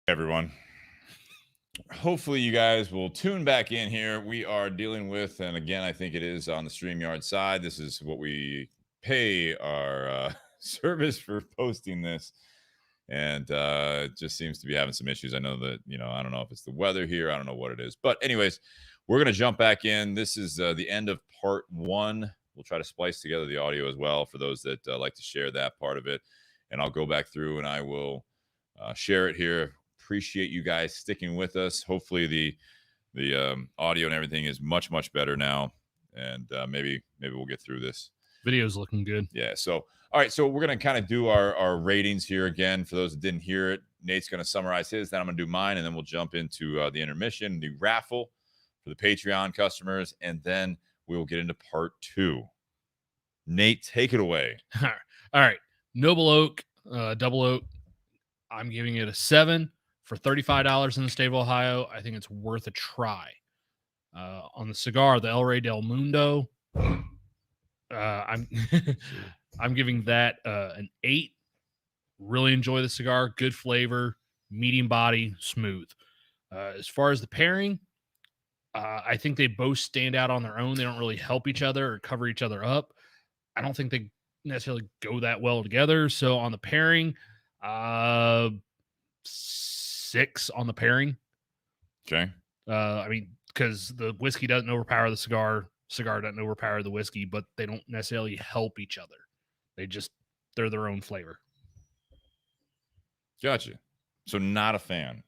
Everyone. Hopefully you guys will tune back in here. We are dealing with, and again, I think it is on the StreamYard side. This is what we pay our service for posting this. And it just seems to be having some issues. I know that, I don't know if it's the weather here. I don't know what it is. But anyways, we're going to jump back in. This is the end of part one. We'll try to splice together the audio as well for those that like to share that part of it. And I'll go back through and I will share it here. Appreciate you guys sticking with us. Hopefully the audio and everything is much better now, and maybe we'll get through this. Video's looking good. Yeah. So all right. So we're gonna kind of do our ratings here again. For those that didn't hear it, Nate's gonna summarize his. Then I'm gonna do mine, and then we'll jump into the intermission, the raffle for the Patreon customers, and then we will get into part two. Nate, take it away. All right. Noble Oak, Double Oak. I'm giving it a 7 for $35 in the state of Ohio. I think it's worth a try. On the cigar, the Rey de Mundo, I'm I'm giving that an 8. Really enjoy the cigar. Good flavor, medium body, smooth. As far as the pairing, I think they both stand out on their own. They don't really help each other or cover each other up. I don't think they necessarily go that well together. So on the pairing, 6 on the pairing. Okay. I mean, because the whiskey doesn't overpower the cigar doesn't overpower the whiskey, but they don't necessarily help each other. They're their own flavor. Gotcha. So not a fan.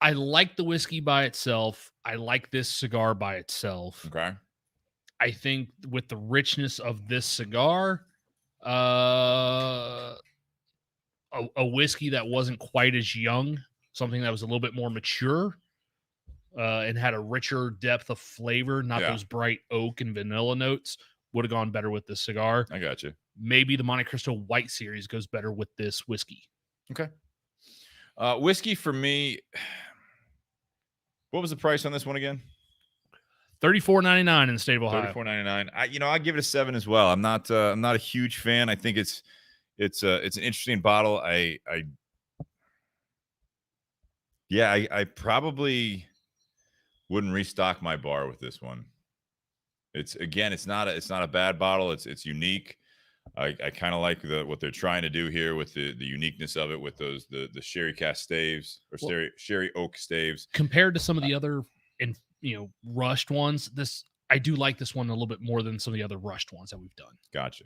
I like the whiskey by itself. I like this cigar by itself. Okay. I think with the richness of this cigar, a whiskey that wasn't quite as young, something that was a little bit more mature, and had a richer depth of flavor, not those bright oak and vanilla notes, would have gone better with this cigar. I got you. Maybe the Monte Cristo White Series goes better with this whiskey. Okay. Whiskey for me, what was the price on this one again? $34.99 in the state of Ohio. $34.99. I give it a 7 as well. I'm not a huge fan. I think it's an interesting bottle. I probably wouldn't restock my bar with this one. It's not a bad bottle. It's unique. I kind of like what they're trying to do here with the uniqueness of it, with those the sherry cast staves or sherry oak staves compared to some of the other rushed ones. I do like this one a little bit more than some of the other rushed ones that we've done. Gotcha.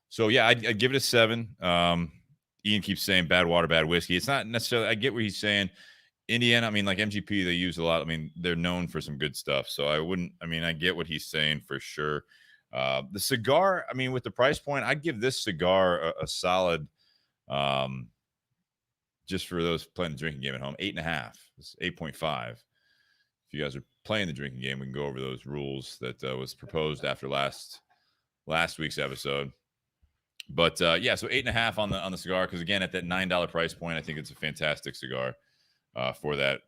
So yeah, I'd give it a 7. Ian keeps saying bad water, bad whiskey. It's not necessarily. I get what he's saying. Indiana, I mean, like MGP, they use a lot. I mean, they're known for some good stuff. So I get what he's saying for sure. The cigar, I mean, with the price point, I'd give this cigar a solid, just for those playing the drinking game at home, 8.5. It's 8.5. If you guys are playing the drinking game, we can go over those rules that was proposed after last week's episode. But so 8.5 on the cigar, because again, at that $9 price point, I think it's a fantastic cigar. For that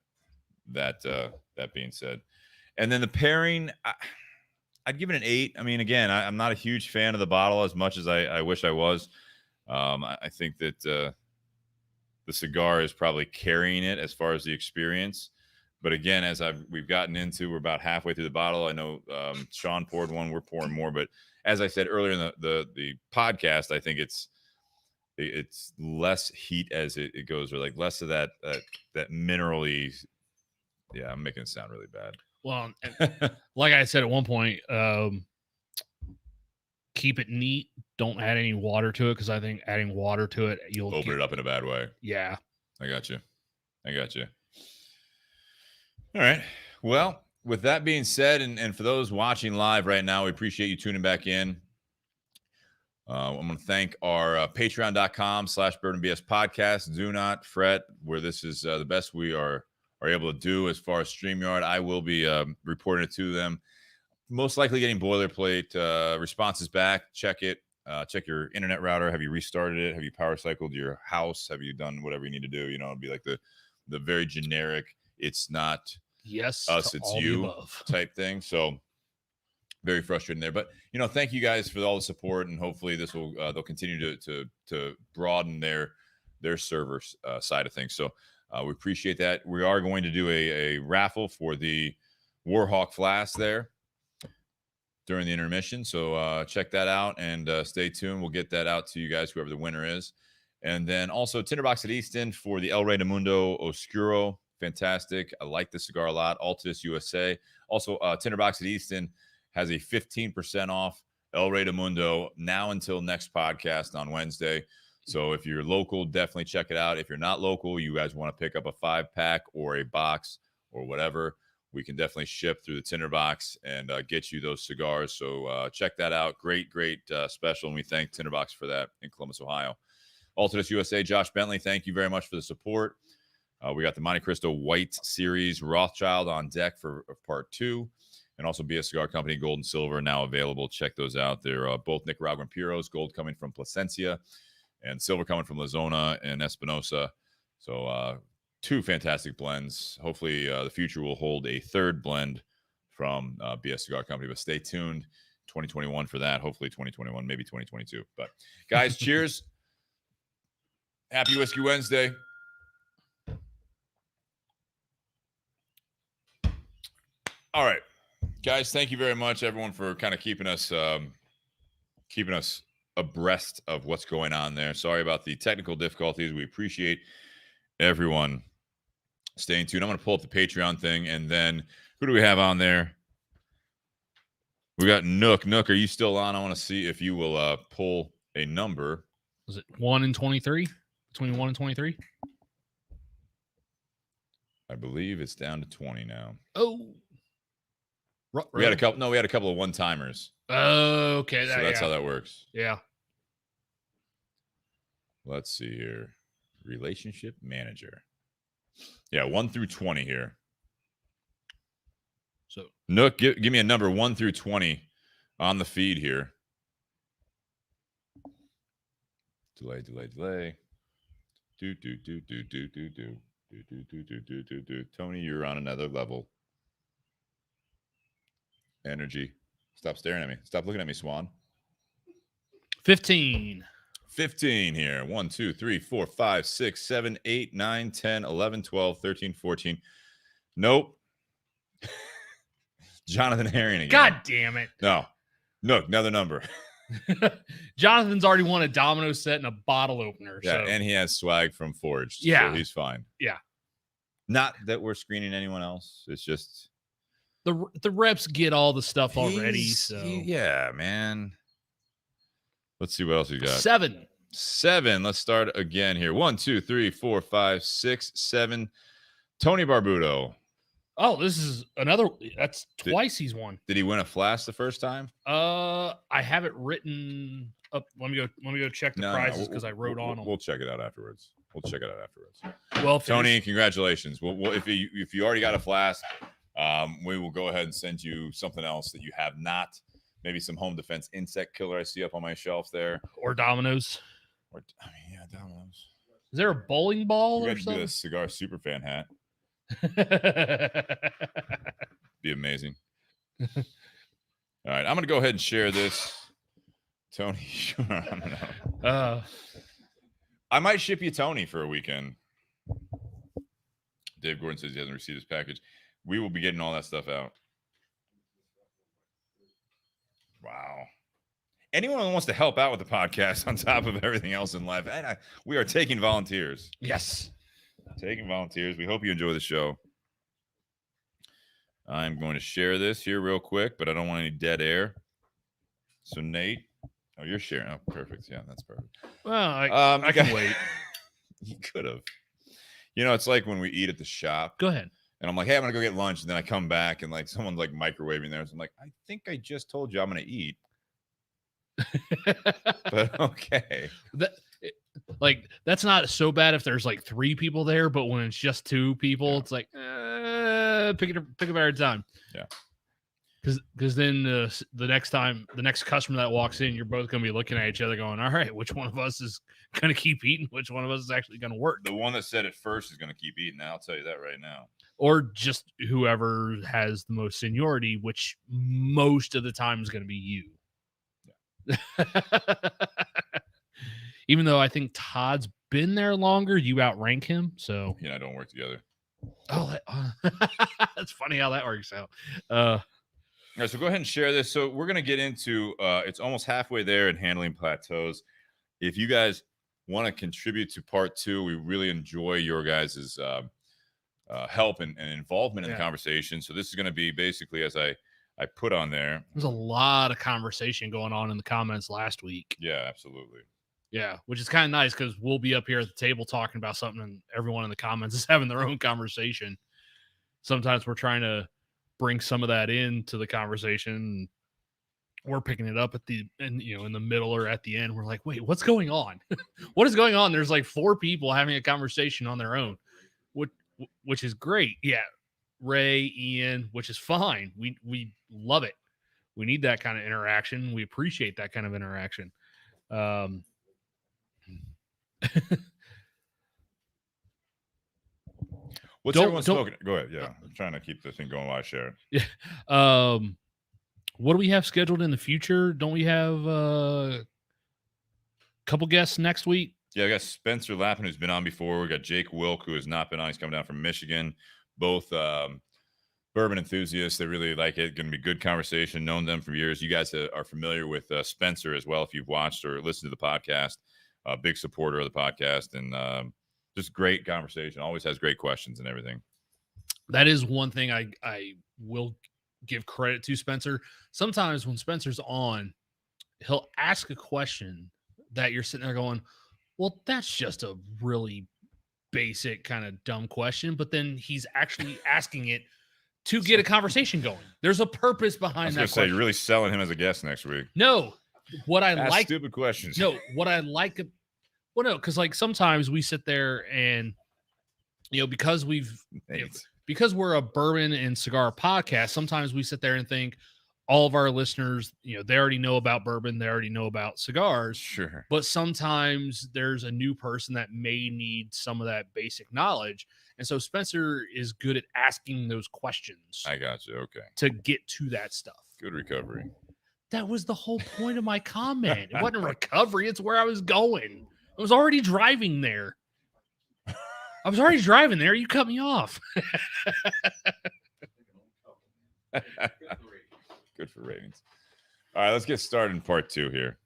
being said, and then the pairing, I'd give it an 8. I mean, again, I'm not a huge fan of the bottle as much as I wish I was. I think that the cigar is probably carrying it as far as the experience. But again, as we've gotten into, we're about halfway through the bottle. I know Sean poured one, we're pouring more. But as I said earlier in the podcast, I think it's less heat as it goes, or like less of that minerally. Yeah, I'm making it sound really bad. Well, like I said at one point, keep it neat. Don't add any water to it, because I think adding water to it, you'll open it up in a bad way. Yeah. I got you. All right. Well, with that being said, and for those watching live right now, we appreciate you tuning back in. I'm going to thank our patreon.com/bourbonbs podcast. Do not fret, where this is the best we are able to do as far as StreamYard. I will be reporting it to them. Most likely getting boilerplate responses back. Check it. Check your internet router. Have you restarted it? Have you power cycled your house? Have you done whatever you need to do? It'll be like the very generic, it's not us, it's you type thing. So very frustrating there, but thank you guys for all the support, and hopefully this will they'll continue to broaden their server side of things. So We appreciate that. We are going to do a raffle for the Warhawk Flask there during the intermission. So check that out and stay tuned. We'll get that out to you guys, whoever the winner is. And then also Tinder Box at Easton for the El Rey de Mundo Oscuro. Fantastic. I like this cigar a lot. Altadis USA. Also, Tinder Box at Easton has a 15% off El Rey de Mundo now until next podcast on Wednesday. So if you're local, definitely check it out. If you're not local, you guys want to pick up a 5-pack or a box or whatever, we can definitely ship through the Tinder Box and get you those cigars. So check that out. Great special. And we thank Tinder Box for that in Columbus, Ohio. Altadis USA, Josh Bentley, thank you very much for the support. We got the Monte Cristo White Series Rothschild on deck for part 2. And also BS Cigar Company, Gold and Silver, now available. Check those out. They're both Nicaraguan Puros, gold coming from Placencia, and silver coming from La Zona and Espinosa. So 2 fantastic blends. Hopefully the future will hold a 3rd blend from BS Cigar Company. But stay tuned 2021 for that. Hopefully 2021, maybe 2022. But guys, cheers. Happy Whiskey Wednesday. All right, guys, thank you very much, everyone, for kind of keeping us abreast of what's going on there. Sorry about the technical difficulties. We appreciate everyone staying tuned. I'm going to pull up the Patreon thing, and then who do we have on there? We got Nook. Nook, are you still on? I want to see if you will pull a number. Was it 1 and 23? Between 1 and 23? I believe it's down to 20 now. Oh. We had a couple. No, we had a couple of one-timers. Oh, okay. So that's how that works. Yeah. Let's see here. Relationship manager. Yeah, 1 through 20 here. So Nook, give me a number 1 through 20 on the feed here. Delay. Do. Tony, you're on another level. Energy. Stop staring at me. Stop looking at me, Swan. 15 here. 1, 2, 3, 4, 5, 6, 7, 8, 9, 10, 11, 12, 13, 14. Nope. Jonathan Herring again. God damn it. No, another number. Jonathan's already won a domino set and a bottle opener. Yeah, so. and he has swag from Forged. Yeah. So he's fine. Yeah. Not that we're screening anyone else. It's just the reps get all the stuff already. Yeah, man. Let's see what else we got. 7. Let's start again here. 1, 2, 3, 4, 5, 6, 7. Tony Barbuto. Oh, this is another. That's twice he's won. Did he win a flask the first time? I have it written up. Let me go check the prizes because I wrote on them. We'll check it out afterwards. Well, Tony, congratulations. We'll if you already got a flask, we will go ahead and send you something else that you have not. Maybe some home defense insect killer I see up on my shelf there, or dominoes. Dominoes. Is there a bowling ball We're or going to something? do a cigar superfan hat. Be amazing. All right, I'm going to go ahead and share this. Tony, sure. I might ship you Tony for a weekend. Dave Gordon says he hasn't received his package. We will be getting all that stuff out. Wow. Anyone who wants to help out with the podcast on top of everything else in life, we are taking volunteers. Yes. Taking volunteers. We hope you enjoy the show. I'm going to share this here real quick, but I don't want any dead air. So, Nate. Oh, you're sharing. Oh, perfect. Yeah, that's perfect. Well, I can wait. You could have. You know, it's like when we eat at the shop. Go ahead. And I'm like, hey, I'm going to go get lunch. And then I come back and like someone's like microwaving there. So I'm like, I think I just told you I'm going to eat. But okay. That's not so bad if there's like 3 people there, but when it's just 2 people, it's like pick a better time. Yeah. Because then the next customer that walks in, you're both going to be looking at each other going, all right, which one of us is going to keep eating? Which one of us is actually going to work? The one that said it first is going to keep eating. I'll tell you that right now. Or just whoever has the most seniority, which most of the time is going to be you. Yeah. Even though I think Todd's been there longer, you outrank him. So He and I don't work together. oh, that's funny how that works out. All right, so go ahead and share this. So we're going to get into it's almost halfway there in handling plateaus. If you guys want to contribute to part 2, we really enjoy your guys' help and involvement in the conversation. So this is going to be basically, as I put on there. There's a lot of conversation going on in the comments last week. Yeah, absolutely. Yeah, which is kind of nice because we'll be up here at the table talking about something and everyone in the comments is having their own conversation. Sometimes we're trying to bring some of that into the conversation. We're picking it up in the middle or at the end. We're like, wait, what's going on? What is going on? There's like 4 people having a conversation on their own, which is great. Yeah. Ray, Ian, which is fine. We love it. We need that kind of interaction. We appreciate that kind of interaction. What's everyone smoking? Go ahead. Yeah, I'm trying to keep this thing going while I share it. Yeah. What do we have scheduled in the future? Don't we have a couple guests next week? Yeah, I got Spencer Lappin, who's been on before. We got Jake Wilk, who has not been on. He's coming down from Michigan. Both bourbon enthusiasts. They really like it. Going to be good conversation. Known them for years. You guys are familiar with Spencer as well if you've watched or listened to the podcast. Big supporter of the podcast and just great conversation. Always has great questions and everything. That is one thing I will give credit to Spencer. Sometimes when Spencer's on, he'll ask a question that you're sitting there going, well, that's just a really basic kind of dumb question. But then he's actually asking it to get a conversation going. There's a purpose behind that question. You're really selling him as a guest next week. No, what I ask like stupid questions. No, what I like. Well, no, because like sometimes we sit there and because because we're a bourbon and cigar podcast, sometimes we sit there and think all of our listeners, they already know about bourbon, they already know about cigars. Sure. But sometimes there's a new person that may need some of that basic knowledge. And so Spencer is good at asking those questions. I got you. Okay. To get to that stuff. Good recovery. That was the whole point of my comment. It wasn't recovery. It's where I was going. I was already driving there. You cut me off. Good for ratings. All right, let's get started in part 2 here.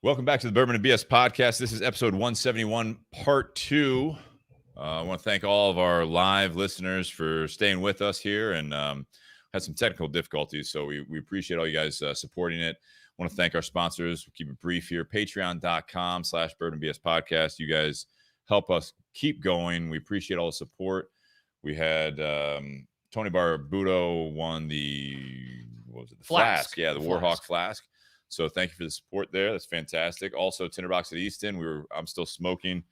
Welcome back to the Bourbon and BS podcast. This is episode 171, part 2. I want to thank all of our live listeners for staying with us here and had some technical difficulties. So we appreciate all you guys supporting it. I want to thank our sponsors. We'll keep it brief here. Patreon.com/BourbonBS podcast. You guys help us keep going. We appreciate all the support. We had Tony Barbuto won the Flask? Yeah, the Warhawk Flask. So thank you for the support there. That's fantastic. Also, Tinder Box at Easton. I'm still smoking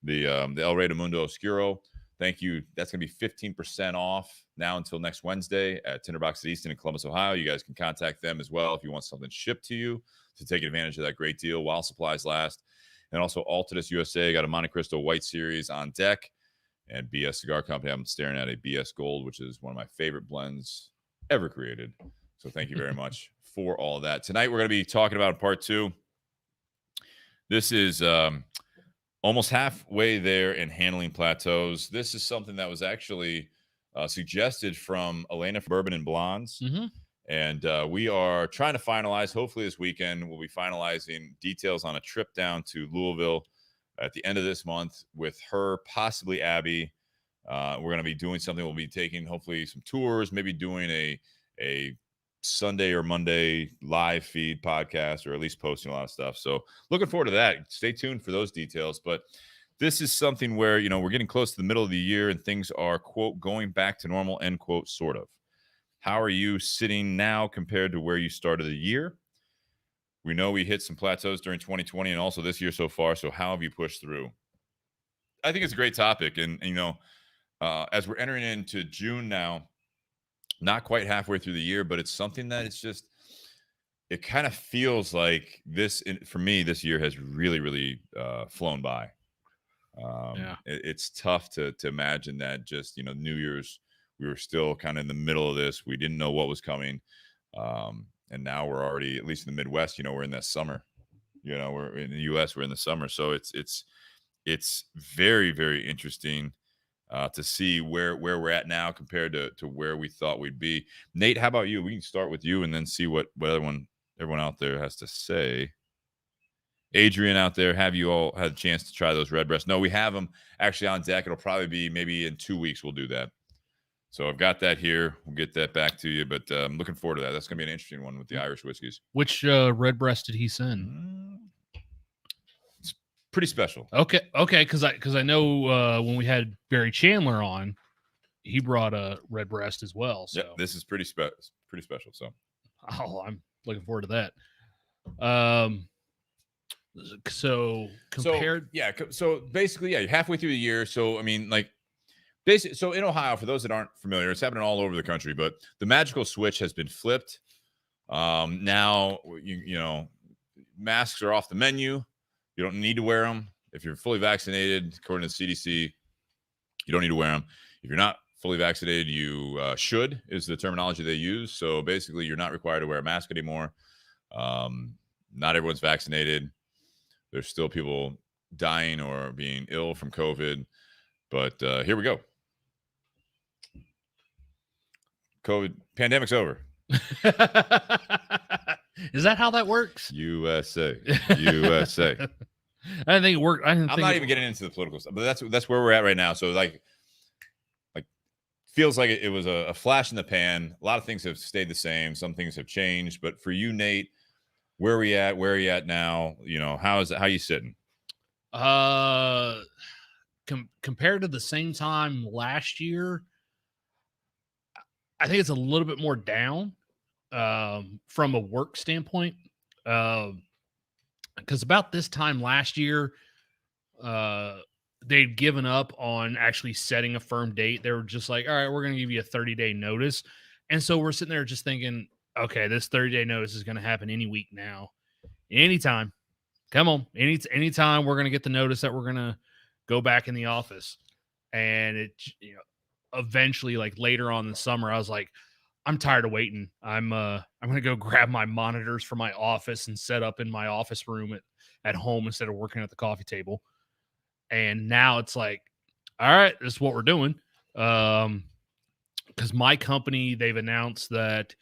the El Rey de Mundo Oscuro. Thank you. That's going to be 15% off now until next Wednesday at Tinder Box at Easton in Columbus, Ohio. You guys can contact them as well if you want something shipped to you to take advantage of that great deal while supplies last. And also Altadis USA got a Monte Cristo White Series on deck. And BS Cigar Company, I'm staring at a BS Gold, which is one of my favorite blends ever created. So thank you very much for all of that. Tonight we're going to be talking about part 2. This is almost halfway there in handling plateaus. This is something that was actually suggested from Elena from Bourbon and Blondes. Mm-hmm. And we are trying to finalize, hopefully this weekend, we'll be finalizing details on a trip down to Louisville at the end of this month with her, possibly Abby. We're going to be doing something. We'll be taking, hopefully, some tours, maybe doing a Sunday or Monday live feed podcast, or at least posting a lot of stuff. So looking forward to that. Stay tuned for those details. But this is something where, we're getting close to the middle of the year and things are, quote, going back to normal, end quote, sort of. How are you sitting now compared to where you started the year? We know we hit some plateaus during 2020 and also this year so far. So how have you pushed through? I think it's a great topic. And as we're entering into June now, not quite halfway through the year, but it's something that it kind of feels like for me, this year has really, really flown by. It's tough to imagine that just, New Year's, we were still kind of in the middle of this. We didn't know what was coming. And now we're already, at least in the Midwest, we're in that summer. We're in the US, we're in the summer. So it's very, very interesting to see where we're at now compared to where we thought we'd be. Nate, how about you? We can start with you and then see what everyone out there has to say. Adrian out there, have you all had a chance to try those red breasts? No, we have them actually on deck. It'll probably be maybe in 2 weeks we'll do that. So I've got that here. We'll get that back to you, but I'm looking forward to that. That's going to be an interesting one with the Irish whiskeys. Which red breast did he send? It's pretty special. Okay, because I know when we had Barry Chandler on, he brought a red breast as well. So yeah, this is pretty special. So I'm looking forward to that. So compared, so basically, you're halfway through the year. So I mean, like. Basically, so in Ohio, for those that aren't familiar, it's happening all over the country, but the magical switch has been flipped. Now, masks are off the menu. You don't need to wear them. If you're fully vaccinated, according to the CDC, you don't need to wear them. If you're not fully vaccinated, you should, is the terminology they use. So basically, you're not required to wear a mask anymore. Not everyone's vaccinated. There's still people dying or being ill from COVID. But here we go. COVID pandemic's over. Is that how that works? USA. I didn't think it worked. I'm not even getting into the political stuff, but that's where we're at right now. So like feels like it was a flash in the pan. A lot of things have stayed the same. Some things have changed. But for you, Nate, where are we at? Where are you at now? How are you sitting? Compared to the same time last year, I think it's a little bit more down from a work standpoint. Because about this time last year, they'd given up on actually setting a firm date. They were just like, all right, we're going to give you a 30-day notice. And so we're sitting there just thinking, okay, this 30-day notice is going to happen any week now. Anytime. Come on. Anytime we're going to get the notice that we're going to go back in the office. And it, eventually, like later on in the summer, I was like, I'm tired of waiting. I'm going to go grab my monitors from my office and set up in my office room at home instead of working at the coffee table. And now it's like, all right, this is what we're doing. Because my company, they've announced that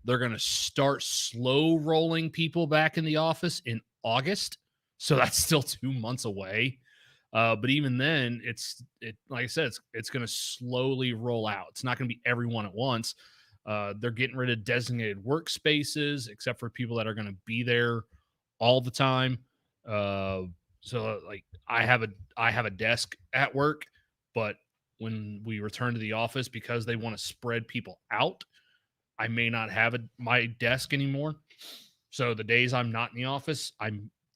they're going to start slow rolling people back in the office in August. So that's still 2 months away. But even then, like I said, it's going to slowly roll out. It's not going to be everyone at once. They're getting rid of designated workspaces, except for people that are going to be there all the time. So like I have a desk at work, but when we return to the office, because they want to spread people out, I may not have my desk anymore. So the days I'm not in the office,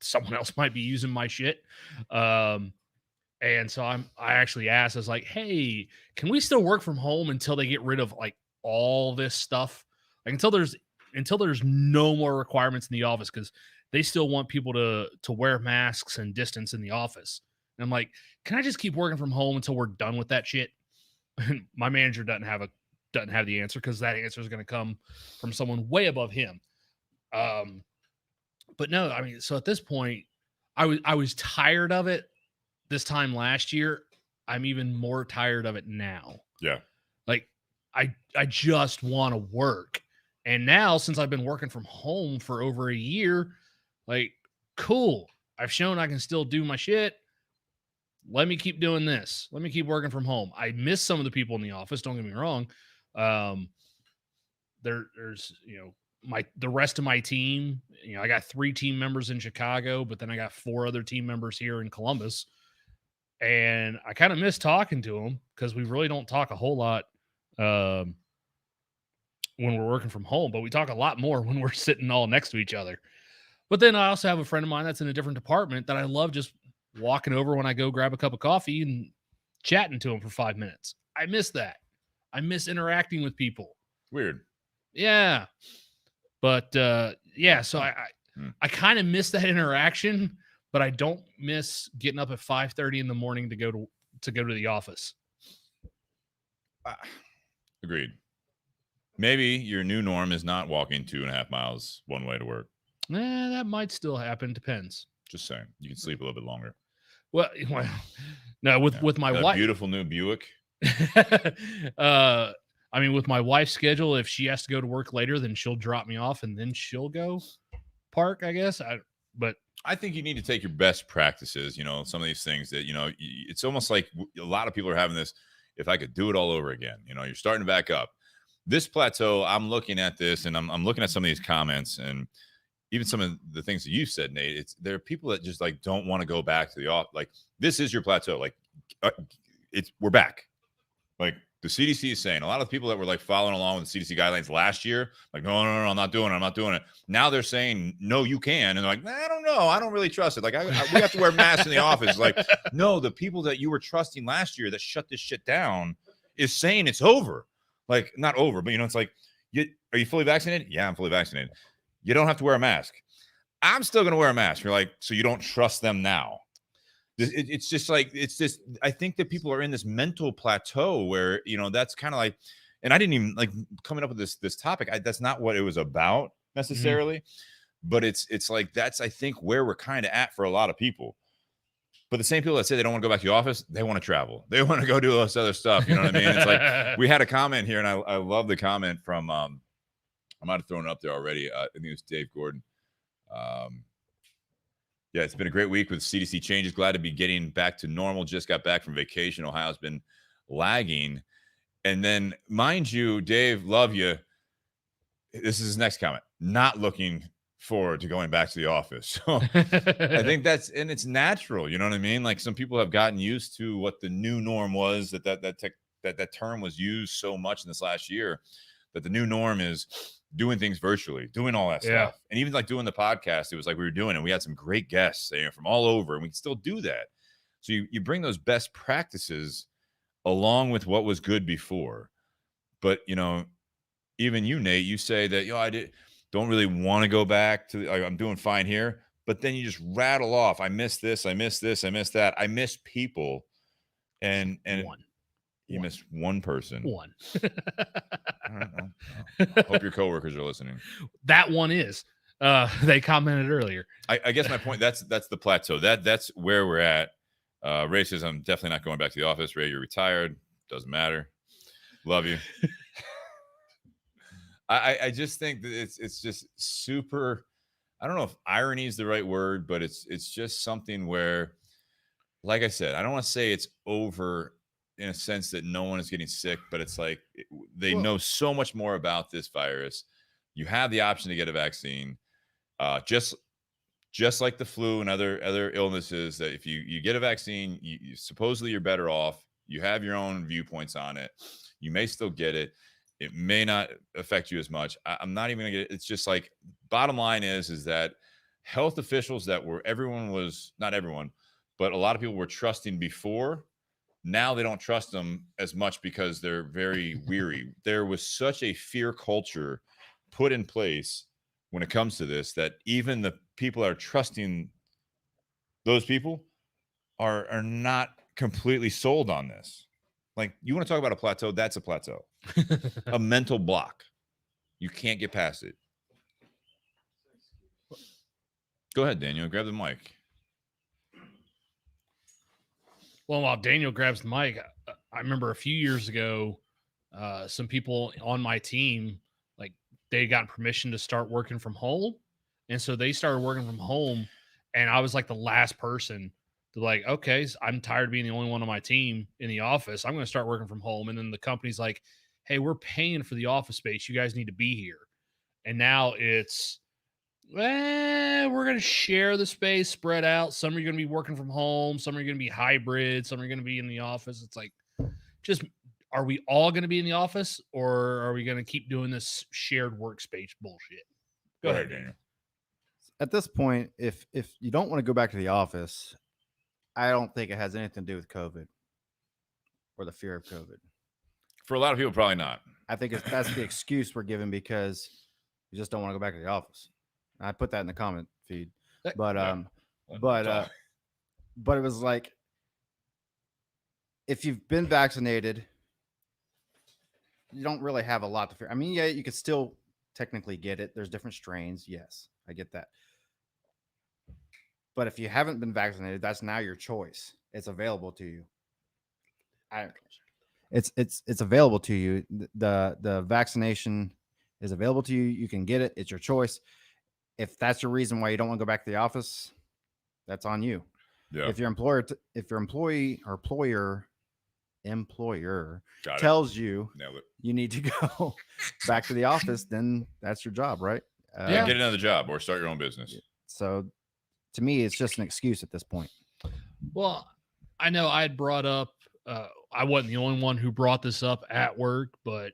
someone else might be using my shit. And so I actually asked, I was like, hey, can we still work from home until they get rid of like all this stuff? Like until there's no more requirements in the office, because they still want people to wear masks and distance in the office. And I'm like, can I just keep working from home until we're done with that shit? And my manager doesn't have the answer, because that answer is going to come from someone way above him. But no, I mean, so at this point, I was tired of it this time last year. I'm even more tired of it now. Yeah. Like I just want to work. And now, since I've been working from home for over a year, like, cool. I've shown I can still do my shit. Let me keep doing this. Let me keep working from home. I miss some of the people in the office. Don't get me wrong. There's, the rest of my team, I got 3 team members in Chicago, but then I got 4 other team members here in Columbus. And I kind of miss talking to them, because we really don't talk a whole lot when we're working from home, but we talk a lot more when we're sitting all next to each other. But then I also have a friend of mine that's in a different department that I love just walking over when I go grab a cup of coffee and chatting to him for 5 minutes. I miss that. I miss interacting with people. Weird. Yeah. But yeah, so I kind of miss that interaction, but I don't miss getting up at 5:30 in the morning to go to the office. Agreed. Maybe your new norm is not walking 2.5 miles one way to work. That might still happen. Depends. Just saying, you can sleep a little bit longer. Well, no, with my That wife, beautiful new Buick. I mean, with my wife's schedule, if she has to go to work later, then she'll drop me off and then she'll go park, I guess. But I think you need to take your best practices, some of these things that, it's almost like a lot of people are having this, if I could do it all over again, you're starting to back up. This plateau, I'm looking at this and I'm looking at some of these comments and even some of the things that you said, Nate. There are people that just like don't want to go back to the off. Like, this is your plateau. Like, we're back. Like, the CDC is saying, a lot of people that were like following along with the CDC guidelines last year, like, no, I'm not doing it. Now they're saying, no, you can. And they're like, I don't know. I don't really trust it. Like, we have to wear masks in the office. Like, no, the people that you were trusting last year that shut this shit down is saying it's over. Like, not over, but it's like, are you fully vaccinated? Yeah, I'm fully vaccinated. You don't have to wear a mask. I'm still going to wear a mask. You're like, so you don't trust them now. It's just I think that people are in this mental plateau where, that's kind of like, and I didn't even like coming up with this topic. That's not what it was about necessarily, but it's like, that's, I think, where we're kind of at for a lot of people. But the same people that say they don't want to go back to the office, they want to travel. They want to go do all this other stuff. You know what I mean? It's like, we had a comment here and I love the comment from, I might have thrown it up there already. I think it was Dave Gordon. Yeah, it's been a great week with CDC changes. Glad to be getting back to normal. Just got back from vacation. Ohio's been lagging. And then, mind you, Dave, love you. This is his next comment. Not looking forward to going back to the office. So I think and it's natural. You know what I mean? Like, some people have gotten used to what the new norm was, that term was used so much in this last year, that the new norm is doing things virtually, doing all that stuff. And even like doing the podcast, it was like we were doing it. We had some great guests from all over, and we can still do that. So you bring those best practices along with what was good before. But, even you, Nate, you say that, I don't really want to go back to, I'm doing fine here. But then you just rattle off, I miss this, I miss this, I miss that. I miss people. And you missed one person. One. I hope your coworkers are listening. That one is. They commented earlier. I guess my point, that's the plateau. That's where we're at. Ray says, I'm definitely not going back to the office. Ray, you're retired. Doesn't matter. Love you. I just think that it's just super. I don't know if irony is the right word, but it's just something where, like I said, I don't want to say it's over in a sense that no one is getting sick, but it's like they know so much more about this virus. You have the option to get a vaccine, just like the flu and other illnesses, that if you get a vaccine, you supposedly you're better off. You have your own viewpoints on it. You may still get it. It may not affect you as much. I'm not even gonna get it. It's just like, bottom line is that health officials that not everyone, but a lot of people were trusting before. Now they don't trust them as much because they're very weary. There was such a fear culture put in place when it comes to this, that even the people that are trusting those people are not completely sold on this. Like, you want to talk about a plateau? That's a plateau. A mental block. You can't get past it. Go ahead, Daniel. Grab the mic. Well, while Daniel grabs the mic, I remember a few years ago, some people on my team, like, they got permission to start working from home. And so they started working from home. And I was like the last person to, like, okay, I'm tired of being the only one on my team in the office. I'm going to start working from home. And then the company's like, hey, we're paying for the office space. You guys need to be here. And now it's, we're going to share the space, spread out. Some are going to be working from home. Some are going to be hybrid. Some are going to be in the office. It's like, just, are we all going to be in the office, or are we going to keep doing this shared workspace bullshit? Go ahead, Daniel. At this point, if you don't want to go back to the office, I don't think it has anything to do with COVID or the fear of COVID. For a lot of people, probably not. I think that's the excuse we're given because you just don't want to go back to the office. I put that in the comment feed, but it was like, if you've been vaccinated, you don't really have a lot to fear. I mean, yeah, you could still technically get it. There's different strains. Yes, I get that. But if you haven't been vaccinated, that's now your choice. It's available to you. It's available to you. The vaccination is available to you. You can get it. It's your choice. If that's your reason why you don't want to go back to the office, that's on you. Yeah. If your employee or employer Got tells you Nailed it. you need to go back to the office, then that's your job, right? Get another job or start your own business. So to me, it's just an excuse at this point. Well, I know I had brought up, I wasn't the only one who brought this up at work, but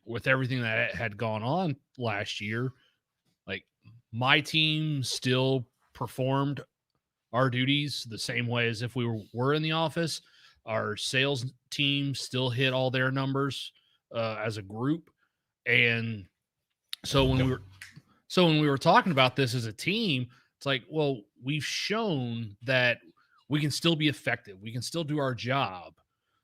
with everything that had gone on last year, like my team still performed our duties the same way as if we were in the office. Our sales team still hit all their numbers as a group. And so when we were talking about this as a team, it's like, well, we've shown that we can still be effective. We can still do our job.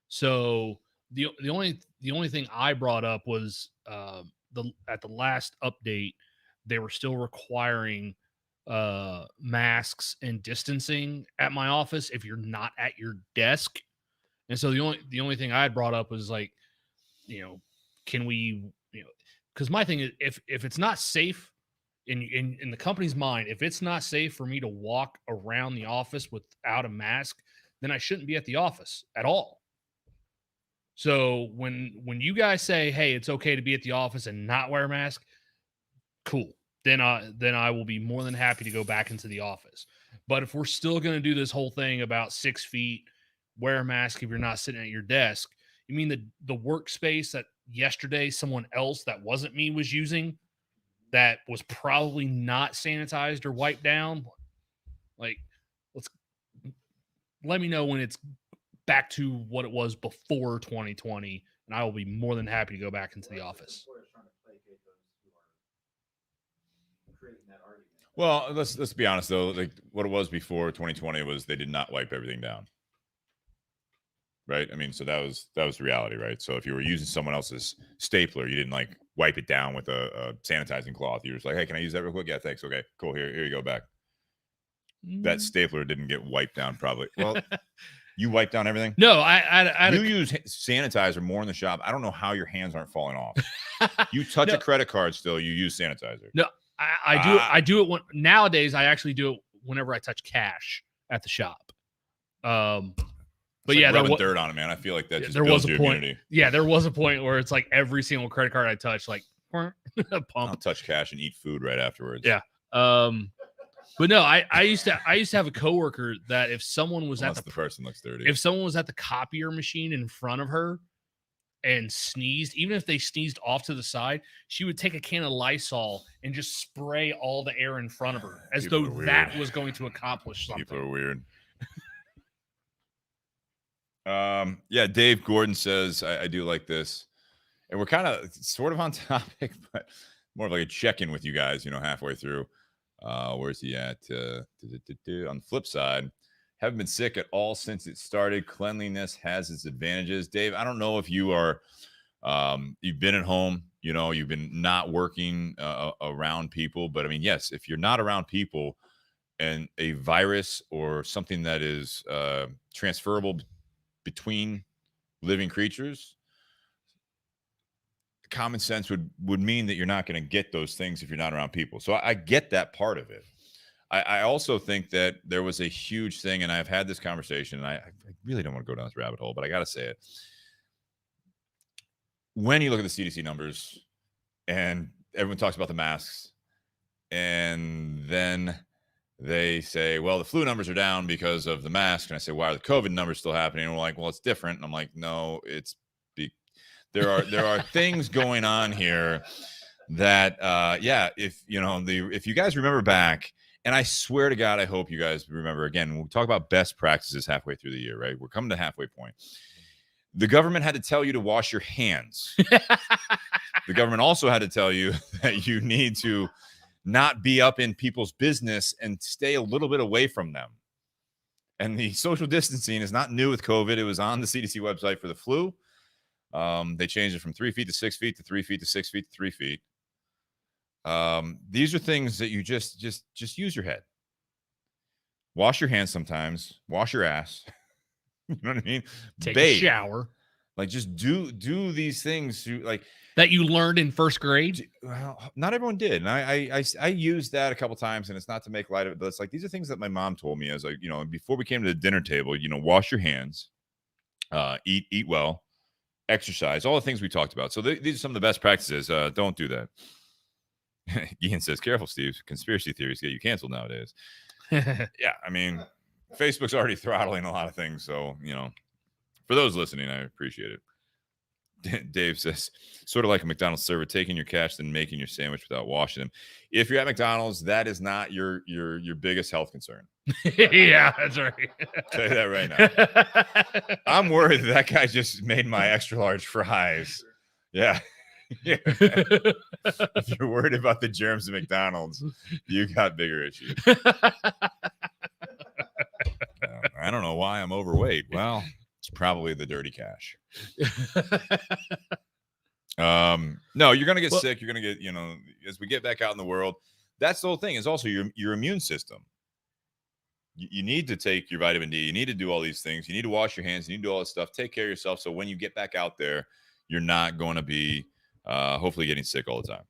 So the only thing I brought up was at the last update, they were still requiring masks and distancing at my office if you're not at your desk. And so the only thing I had brought up was like, can we, because my thing is if it's not safe in the company's mind, if it's not safe for me to walk around the office without a mask, then I shouldn't be at the office at all. So when you guys say, hey, it's okay to be at the office and not wear a mask, cool. Then I will be more than happy to go back into the office. But if we're still going to do this whole thing about 6 feet, wear a mask if you're not sitting at your desk, you mean the workspace that yesterday someone else that wasn't me was using that was probably not sanitized or wiped down? Like, let me know when it's back to what it was before 2020, and I will be more than happy to go back into the office. Well, let's be honest though. Like what it was before 2020 was they did not wipe everything down, right? I mean, so that was the reality, right? So if you were using someone else's stapler, you didn't like wipe it down with a sanitizing cloth. You were just like, hey, can I use that real quick? Yeah, thanks. Okay, cool. Here you go back. That stapler didn't get wiped down, probably. Well, you wiped down everything. No, I you use sanitizer more in the shop. I don't know how your hands aren't falling off. You touch a credit card still. You use sanitizer. No. I do it nowadays. I actually do it whenever I touch cash at the shop. But yeah, rubbing dirt on it, man. I feel like that just there builds was a your point. immunity. Yeah, there was a point where it's like every single credit card I touch, like pump. I'll touch cash and eat food right afterwards. Yeah. But no, I used to have a coworker that if someone was Unless the person looks dirty, if someone was at the copier machine in front of her and sneezed, even if they sneezed off to the side, she would take a can of Lysol and just spray all the air in front of her as though that was going to accomplish something. People are weird. Yeah, Dave Gordon says, I do like this. And we're kind of sort of on topic, but more of like a check-in with you guys, halfway through. Where's he at? On the flip side, haven't been sick at all since it started. Cleanliness has its advantages. Dave, I don't know if you are, you've been at home, you've been not working around people. But I mean, yes, if you're not around people and a virus or something that is transferable between living creatures, common sense would mean that you're not going to get those things if you're not around people. So I get that part of it. I also think that there was a huge thing, and I've had this conversation, and I really don't want to go down this rabbit hole, but I got to say it. When you look at the CDC numbers, and everyone talks about the masks, and then they say, well, the flu numbers are down because of the mask. And I say, why are the COVID numbers still happening? And we're like, well, it's different. And I'm like, no, there are things going on here that, if you guys remember back, and I swear to God, I hope you guys remember, again, we'll talk about best practices halfway through the year, right? We're coming to halfway point. The government had to tell you to wash your hands. The government also had to tell you that you need to not be up in people's business and stay a little bit away from them. And the social distancing is not new with COVID. It was on the CDC website for the flu. They changed it from 3 feet to 6 feet to 3 feet to 6 feet to 3 feet. These are things that you just use your head. Wash your hands sometimes. Wash your ass. You know what I mean? Take Bathe. a shower. Like, just do these things like that you learned in first grade. Well, not everyone did, and I used that a couple times, and it's not to make light of it, but it's like these are things that my mom told me as before we came to the dinner table. Wash your hands, eat well, exercise, all the things we talked about. So these are some of the best practices. Don't do that. Ian says, "Careful, Steve. Conspiracy theories get you canceled nowadays." Yeah, I mean, Facebook's already throttling a lot of things, so for those listening, I appreciate it. Dave says, sort of like a McDonald's server, taking your cash and making your sandwich without washing them. If you're at McDonald's, that is not your biggest health concern. Yeah, that's right. I'll tell you that right now. I'm worried that guy just made my extra large fries. Yeah. Yeah. If you're worried about the germs at McDonald's, you got bigger issues. I don't know why I'm overweight. Well, it's probably the dirty cash. No, you're gonna get sick. You're gonna get, as we get back out in the world. That's the whole thing. Is also your immune system. You need to take your vitamin D. You need to do all these things. You need to wash your hands. You need to do all this stuff. Take care of yourself. So when you get back out there, you're not going to be hopefully getting sick all the time.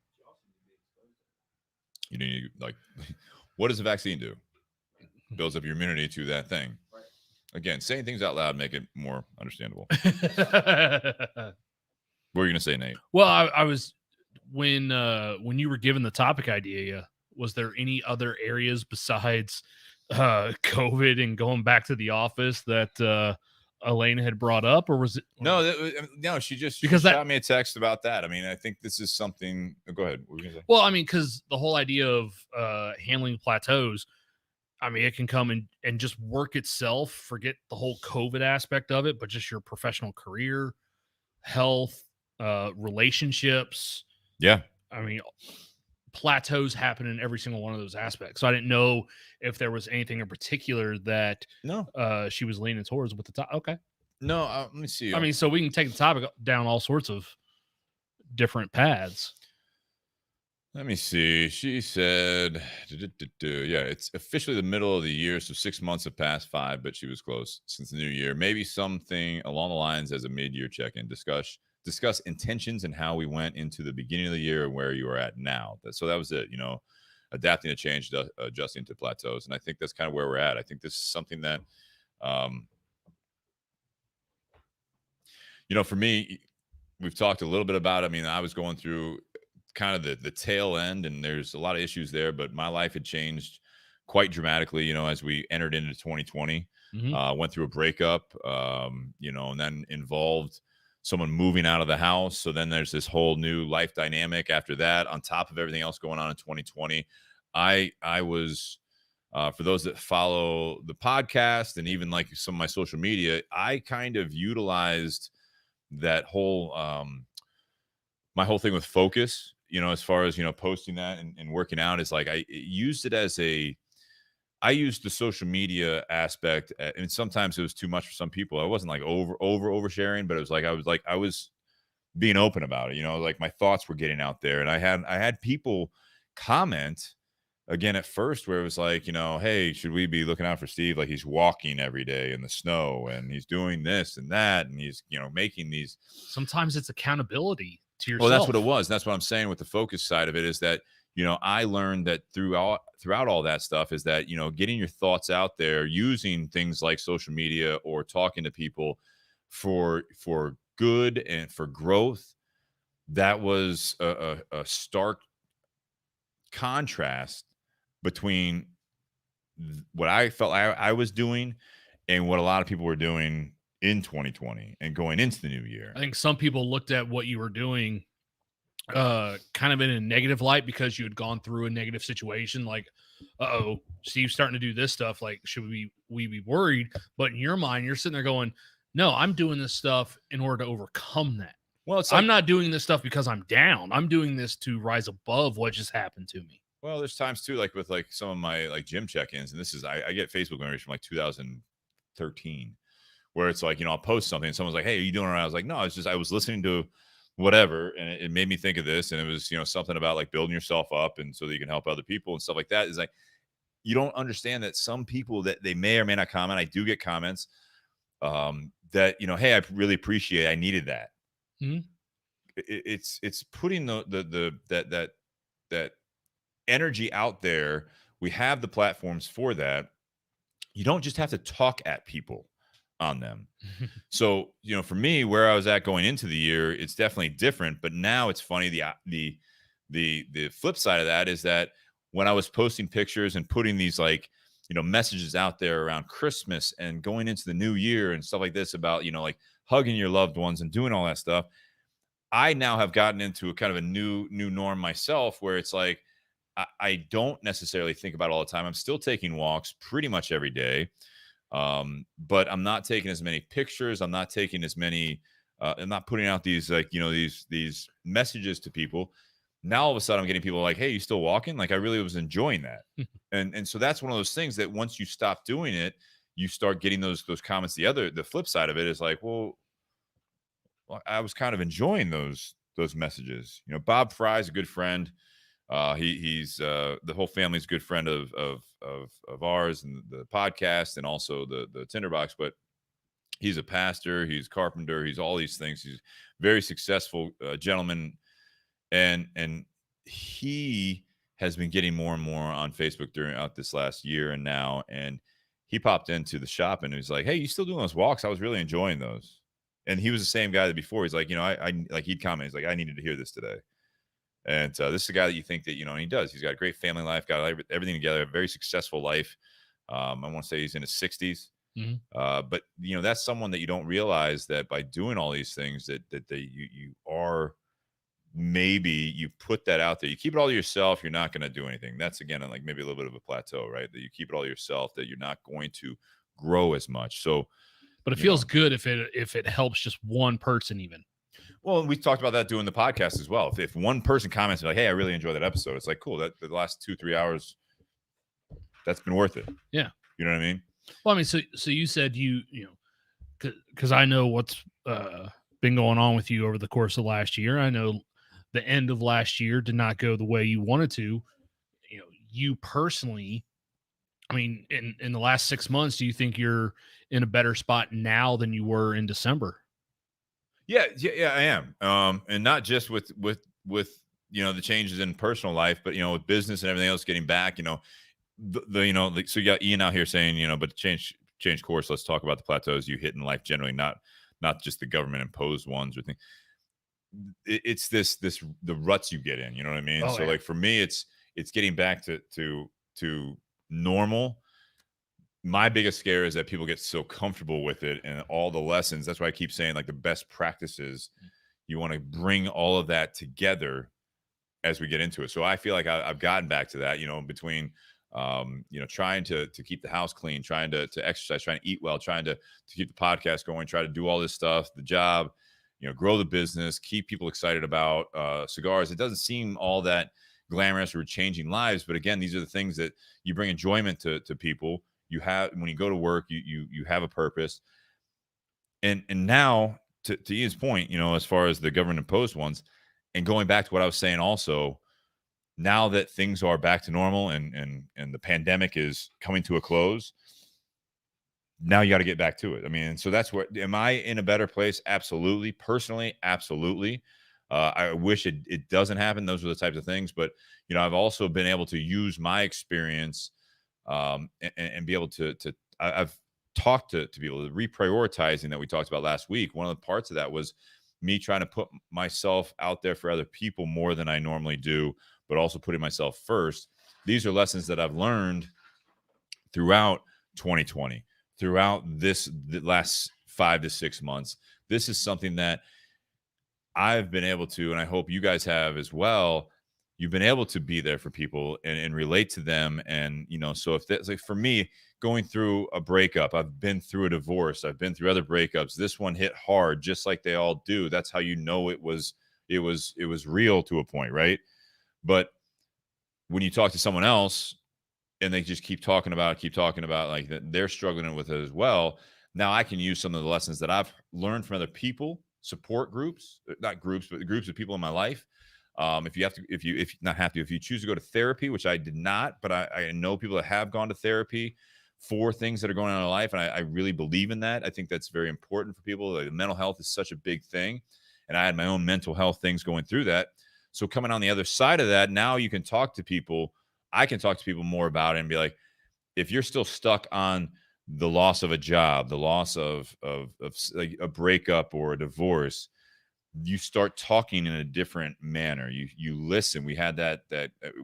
You need, like, what does a vaccine do? Builds up your immunity to that thing. Again, saying things out loud make it more understandable. What were you gonna say, Nate? Well, I was when you were given the topic idea, was there any other areas besides COVID and going back to the office that Elena had brought up, or was it? No, she just shot me a text about that. I mean, I think this is something. Go ahead. What were you gonna say? Well, I mean, because the whole idea of handling plateaus, I mean, it can come and just work itself. Forget the whole COVID aspect of it, but just your professional career, health, relationships. Yeah. I mean, plateaus happen in every single one of those aspects. So I didn't know if there was anything in particular that she was leaning towards with the top. Okay. No, let me see. I mean, so we can take the topic down all sorts of different paths. Let me see. She said, yeah, it's officially the middle of the year, so 6 months have passed, 5, but she was close since the new year. Maybe something along the lines as a mid-year check-in. Discuss intentions and how we went into the beginning of the year and where you are at now. So that was it, adapting to change, adjusting to plateaus. And I think that's kind of where we're at. I think this is something that, for me, we've talked a little bit about. I mean, I was going through kind of the tail end, and there's a lot of issues there, but my life had changed quite dramatically, as we entered into 2020. Went through a breakup, and then involved someone moving out of the house. So then there's this whole new life dynamic after that, on top of everything else going on in 2020. I was, for those that follow the podcast and even like some of my social media, I kind of utilized that whole, my whole thing with focus, as far as, posting that and working out, is like, I used it as I used the social media aspect, and sometimes it was too much for some people. I wasn't like oversharing, but it was like I was being open about it. Like my thoughts were getting out there, and I had people comment again at first where it was like, hey, should we be looking out for Steve? Like, he's walking every day in the snow, and he's doing this and that, and he's making these. Sometimes it's accountability to yourself. Well, that's what it was. That's what I'm saying with the focus side of it, is that. I learned that throughout all that stuff is that, getting your thoughts out there, using things like social media or talking to people for good and for growth, that was a stark contrast between what I felt I was doing and what a lot of people were doing in 2020 and going into the new year. I think some people looked at what you were doing kind of in a negative light because you had gone through a negative situation. Like, Steve's starting to do this stuff. Like, should we be worried? But in your mind, you're sitting there going, no, I'm doing this stuff in order to overcome that. Well, I'm not doing this stuff because I'm down. I'm doing this to rise above what just happened to me. Well, there's times too, like with like some of my like gym check-ins, and this is I get Facebook memories from like 2013, where it's like, I'll post something and someone's like, hey, are you doing all right? I was like, no, I was listening to whatever. And it made me think of this. And it was, something about like building yourself up and so that you can help other people and stuff like that. Is like, you don't understand that some people that they may or may not comment. I do get comments that, hey, I really appreciate it. I needed that. Mhm. It's putting that energy out there. We have the platforms for that. You don't just have to talk at people on them. So, for me, where I was at going into the year, it's definitely different. But now it's funny. The flip side of that is that when I was posting pictures and putting these like, messages out there around Christmas and going into the new year and stuff like this about, like hugging your loved ones and doing all that stuff, I now have gotten into a kind of a new norm myself where it's like, I don't necessarily think about it all the time. I'm still taking walks pretty much every day. But I'm not taking as many pictures. I'm not taking as many, I'm not putting out these like, these messages to people. Now all of a sudden I'm getting people like, hey, you still walking? Like I really was enjoying that. and so that's one of those things that once you stop doing it, you start getting those comments. The flip side of it is like, well, I was kind of enjoying those messages. Bob Fry's a good friend. He's the whole family's a good friend of ours and the podcast and also the Tinder Box. But he's a pastor, he's a carpenter, he's all these things. He's a very successful gentleman, and he has been getting more and more on Facebook throughout this last year and now. And he popped into the shop and he's like, "Hey, you still doing those walks? I was really enjoying those." And he was the same guy that before. He's like, I like he'd comment. He's like, "I needed to hear this today." And this is a guy that you think that, and he does. He's got a great family life, got everything together, a very successful life. I want to say he's in his 60s. But, that's someone that you don't realize that by doing all these things that you are, maybe you put that out there. You keep it all to yourself. You're not going to do anything. That's, again, like maybe a little bit of a plateau, right? That you keep it all to yourself, that you're not going to grow as much. So, but it feels good if it helps just one person even. Well, we talked about that doing the podcast as well. If one person comments like, "Hey, I really enjoyed that episode," it's like, cool. That the last 2-3 hours, that's been worth it. Yeah, you know what I mean. Well, I mean, so you said because I know what's been going on with you over the course of last year. I know the end of last year did not go the way you wanted to. You personally, I mean, in the last 6 months, do you think you're in a better spot now than you were in December? Yeah, I am. And not just with the changes in personal life, but with business and everything else getting back. So you got Ian out here saying, but change course. Let's talk about the plateaus you hit in life generally, not just the government imposed ones or things. It's the ruts you get in. You know what I mean? Oh, so yeah. like for me, it's getting back to normal. My biggest scare is that people get so comfortable with it and all the lessons. That's why I keep saying like the best practices, you want to bring all of that together as we get into it. So I feel like I've gotten back to that, between, trying to keep the house clean, trying to exercise, trying to eat well, trying to keep the podcast going, try to do all this stuff, the job, grow the business, keep people excited about cigars. It doesn't seem all that glamorous or changing lives. But again, these are the things that you bring enjoyment to people. You have, when you go to work, you have a purpose. And now to Ian's point, as far as the government imposed ones, and going back to what I was saying also, now that things are back to normal and the pandemic is coming to a close, now you got to get back to it. I mean, so that's what, am I in a better place? Absolutely. Personally, absolutely. I wish it doesn't happen. Those are the types of things, but I've also been able to use my experience and be able to I've talked to people, the reprioritizing that we talked about last week. One of the parts of that was me trying to put myself out there for other people more than I normally do, but also putting myself first. These are lessons that I've learned throughout 2020, throughout the last 5 to 6 months. This is something that I've been able to, and I hope you guys have as well. You've been able to be there for people and relate to them. And, so if that's like for me, going through a breakup, I've been through a divorce, I've been through other breakups. This one hit hard, just like they all do. That's how it was real to a point, right? But when you talk to someone else and they just keep talking about like they're struggling with it as well, Now I can use some of the lessons that I've learned from other people, support groups, not groups, but groups of people in my life. If you have to, if not have to, if you choose to go to therapy, which I did not, but I know people that have gone to therapy for things that are going on in their life. And I really believe in that. I think that's very important for people. Like, mental health is such a big thing. And I had my own mental health things going through that. So coming on the other side of that, now you can talk to people. I can talk to people more about it and be like, if you're still stuck on the loss of a job, the loss of like a breakup or a divorce, you start talking in a different manner. You listen. We had that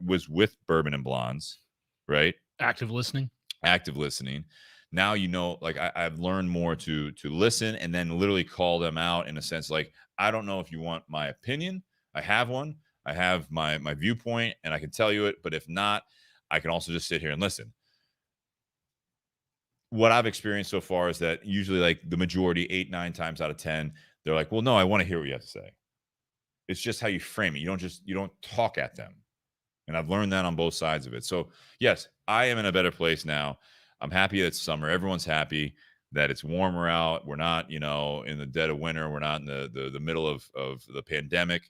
was with Bourbon and Blondes, right? Active listening. Active listening. Now, like I've learned more to listen and then literally call them out in a sense. Like, I don't know if you want my opinion. I have one. I have my viewpoint, and I can tell you it. But if not, I can also just sit here and listen. What I've experienced so far is that usually, like, the majority, 8, 9 times out of 10, they're like, well, no, I want to hear what you have to say. It's just how you frame it. You don't talk at them. And I've learned that on both sides of it. So yes, I am in a better place now. I'm happy that it's summer. Everyone's happy that it's warmer out. We're not, in the dead of winter. We're not in the middle of the pandemic.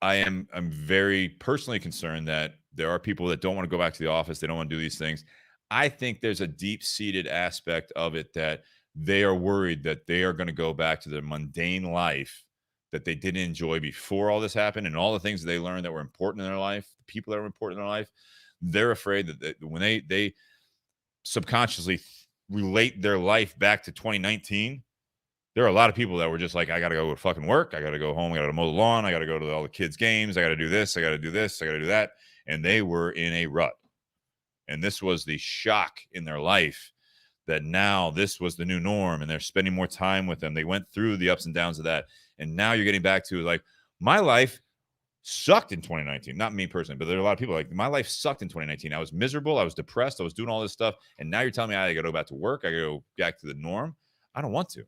I'm very personally concerned that there are people that don't want to go back to the office. They don't want to do these things. I think there's a deep-seated aspect of it that they are worried that they are going to go back to their mundane life that they didn't enjoy before all this happened, and all the things that they learned that were important in their life, the people that were important in their life. They're afraid that when they subconsciously relate their life back to 2019, there are a lot of people that were just like, I got to go to fucking work. I got to go home. I got to mow the lawn. I got to go to all the kids' games. I got to do this. I got to do this. I got to do that. And they were in a rut. And this was the shock in their life that now this was the new norm, and they're spending more time with them. They went through the ups and downs of that. And now you're getting back to, like, my life sucked in 2019. Not me personally, but there are a lot of people like, my life sucked in 2019. I was miserable. I was depressed. I was doing all this stuff. And now you're telling me I got to go back to work. I got to go back to the norm. I don't want to.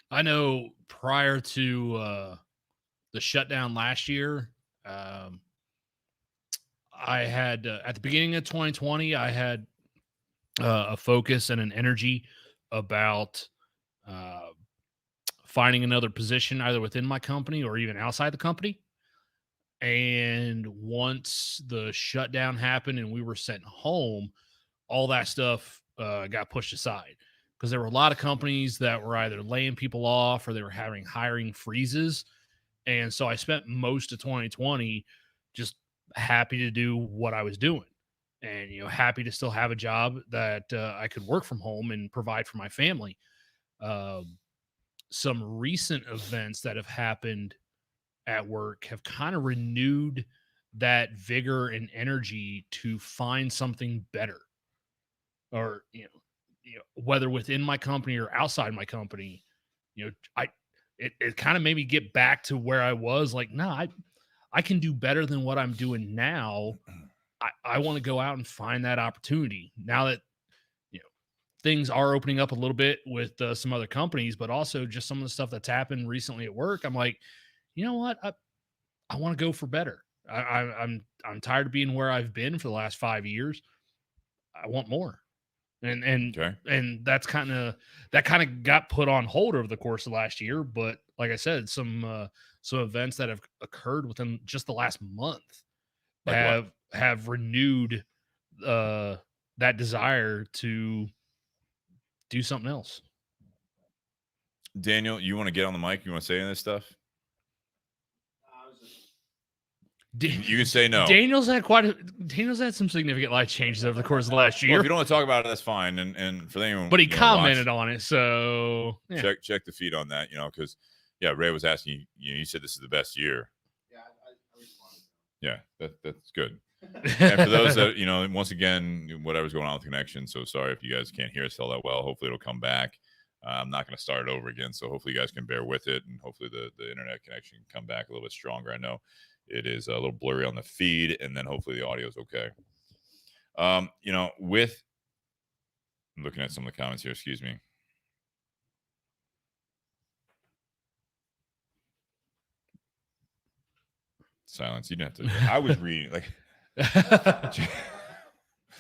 I know prior to the shutdown last year, I had at the beginning of 2020, I had a focus and an energy about finding another position either within my company or even outside the company. And once the shutdown happened and we were sent home, all that stuff got pushed aside because there were a lot of companies that were either laying people off or they were having hiring freezes. And so I spent most of 2020 just happy to do what I was doing and, happy to still have a job that I could work from home and provide for my family. Some recent events that have happened at work have kind of renewed that vigor and energy to find something better, or whether within my company or outside my company. It kind of made me get back to where I was. Like, no, I can do better than what I'm doing now. I want to go out and find that opportunity now that things are opening up a little bit with some other companies, but also just some of the stuff that's happened recently at work. I'm like, you know what? I want to go for better. I'm tired of being where I've been for the last 5 years. I want more. And that's kind of got put on hold over the course of last year. But like I said, some events that have occurred within just the last month have renewed that desire to do something else. Daniel, you want to get on the mic? You want to say any of this stuff? You can say no. Daniel's had some significant life changes over the course of the last year. Well, if you don't want to talk about it, that's fine. And for anyone, but he commented on it, so yeah. Check the feed on that. Because Ray was asking you. You said this is the best year. Yeah, I responded. Yeah, that's good. And for those that once again, whatever's going on with the connection. So sorry if you guys can't hear us all that well. Hopefully it'll come back. I'm not going to start it over again. So hopefully you guys can bear with it, and hopefully the internet connection can come back a little bit stronger. I know it is a little blurry on the feed, and then hopefully the audio is okay. With looking at some of the comments here, excuse me. Silence. You didn't have to. I was reading like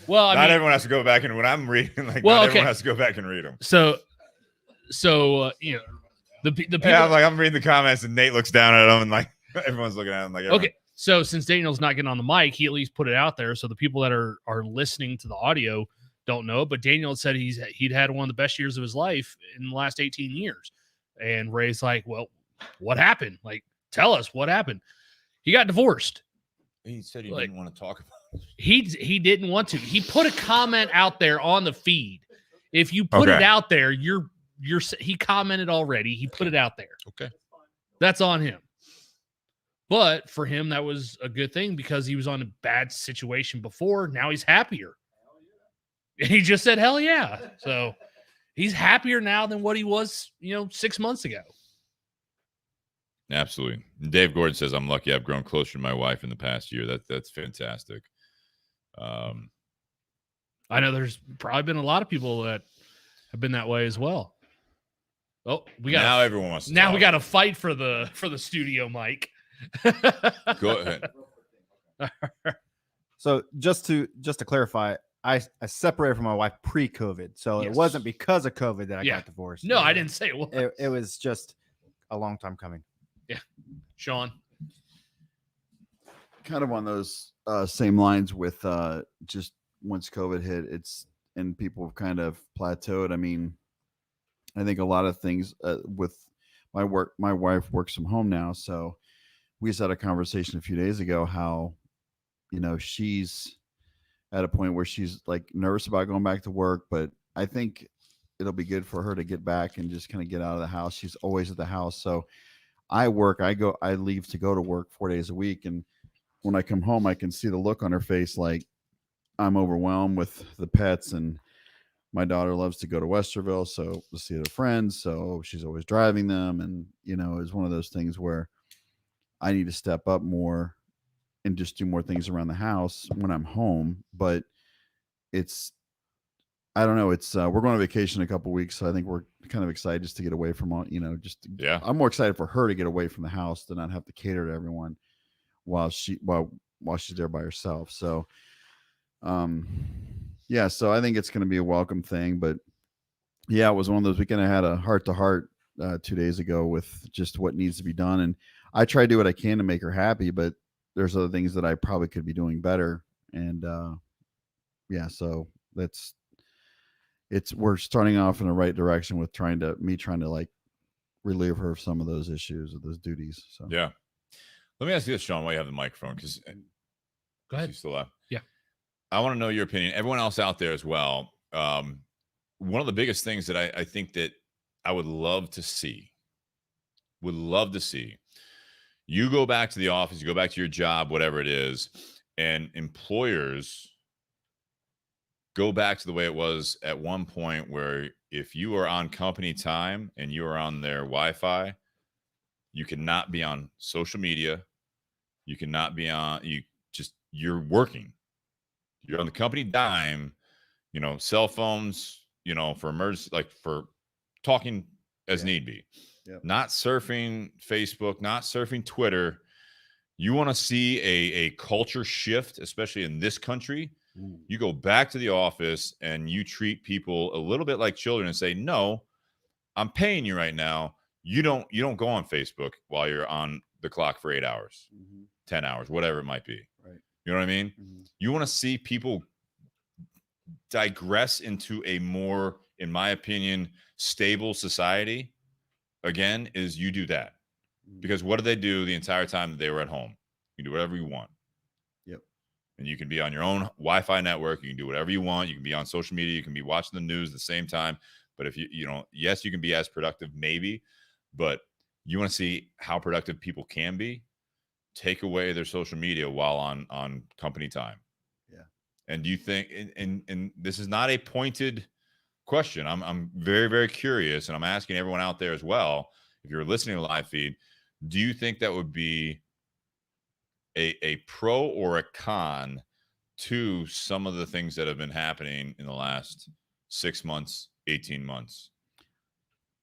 Well, I not mean, everyone has to go back and when I'm reading, like, Well, not okay. everyone has to go back and read them. so you know, the people. Yeah, I'm reading the comments and Nate looks down at them and like everyone's looking at him like, Okay, so since Daniel's not getting on the mic, he at least put it out there so the people that are listening to the audio don't know. But Daniel said he'd had one of the best years of his life in the last 18 years. And Ray's like, well, what happened? Like, tell us what happened. He got divorced. He said he Like, didn't want to talk about it. He didn't want to. He put a comment out there on the feed. If you put it out there, he commented already. He put it out there. Okay. That's on him. But for him, that was a good thing because he was on a bad situation before. Now he's happier. And he just said, hell yeah. So he's happier now than what he was, 6 months ago. Absolutely. Dave Gordon says, I'm lucky I've grown closer to my wife in the past year. That's fantastic. I know there's probably been a lot of people that have been that way as well. Oh, everyone wants to now talk. we got to fight for the studio mic. Go ahead. So just to clarify, I separated from my wife pre-COVID, so Yes. it wasn't because of COVID that I got divorced. No, I didn't say it was. It was just a long time coming. Yeah, Sean. Kind of on those same lines with just once COVID hit, and people have kind of plateaued. I mean, I think a lot of things with my work. My wife works from home now, so we just had a conversation a few days ago how, she's at a point where she's like nervous about going back to work, but I think it'll be good for her to get back and just kind of get out of the house. She's always at the house. So I leave to go to work 4 days a week. And when I come home, I can see the look on her face. Like I'm overwhelmed with the pets, and my daughter loves to go to Westerville. So to see her friends. So she's always driving them. And, it's one of those things where I need to step up more and just do more things around the house when I'm home. But I don't know. We're going on vacation in a couple of weeks. So I think we're kind of excited just to get away from all, I'm more excited for her to get away from the house than not have to cater to everyone while she's there by herself. So, so I think it's going to be a welcome thing, but yeah, it was one of those weekends. I had a heart to heart 2 days ago with just what needs to be done. And I try to do what I can to make her happy, but there's other things that I probably could be doing better. And so we're starting off in the right direction with trying to like relieve her of some of those issues or those duties. So yeah. Let me ask you this, Sean, while you have the microphone, because go ahead. You still have? Yeah. I want to know your opinion. Everyone else out there as well. One of the biggest things that I think that I would love to see, you go back to the office, you go back to your job, whatever it is, and employers go back to the way it was at one point where if you are on company time and you are on their Wi-Fi, you cannot be on social media. You cannot be on, you're working. You're on the company dime, cell phones, for emergency, like for talking as need be. Yep. Not surfing Facebook, not surfing Twitter. You want to see a culture shift, especially in this country. Ooh. You go back to the office and you treat people a little bit like children and say, no, I'm paying you right now. You don't go on Facebook while you're on the clock for 8 hours, 10 hours, whatever it might be. Right. You know what I mean? You want to see people digress into a more, in my opinion, stable society. Again, is you do that. Because what did they do the entire time that they were at home? You can do whatever you want. Yep. And you can be on your own Wi-Fi network. You can do whatever you want. You can be on social media. You can be watching the news at the same time. But if yes, you can be as productive, maybe. But you want to see how productive people can be. Take away their social media while on company time. Yeah. And do you think, and this is not a pointed question. I'm very, very curious, and I'm asking everyone out there as well, if you're listening to the live feed, do you think that would be a pro or a con to some of the things that have been happening in the last 6 months, 18 months?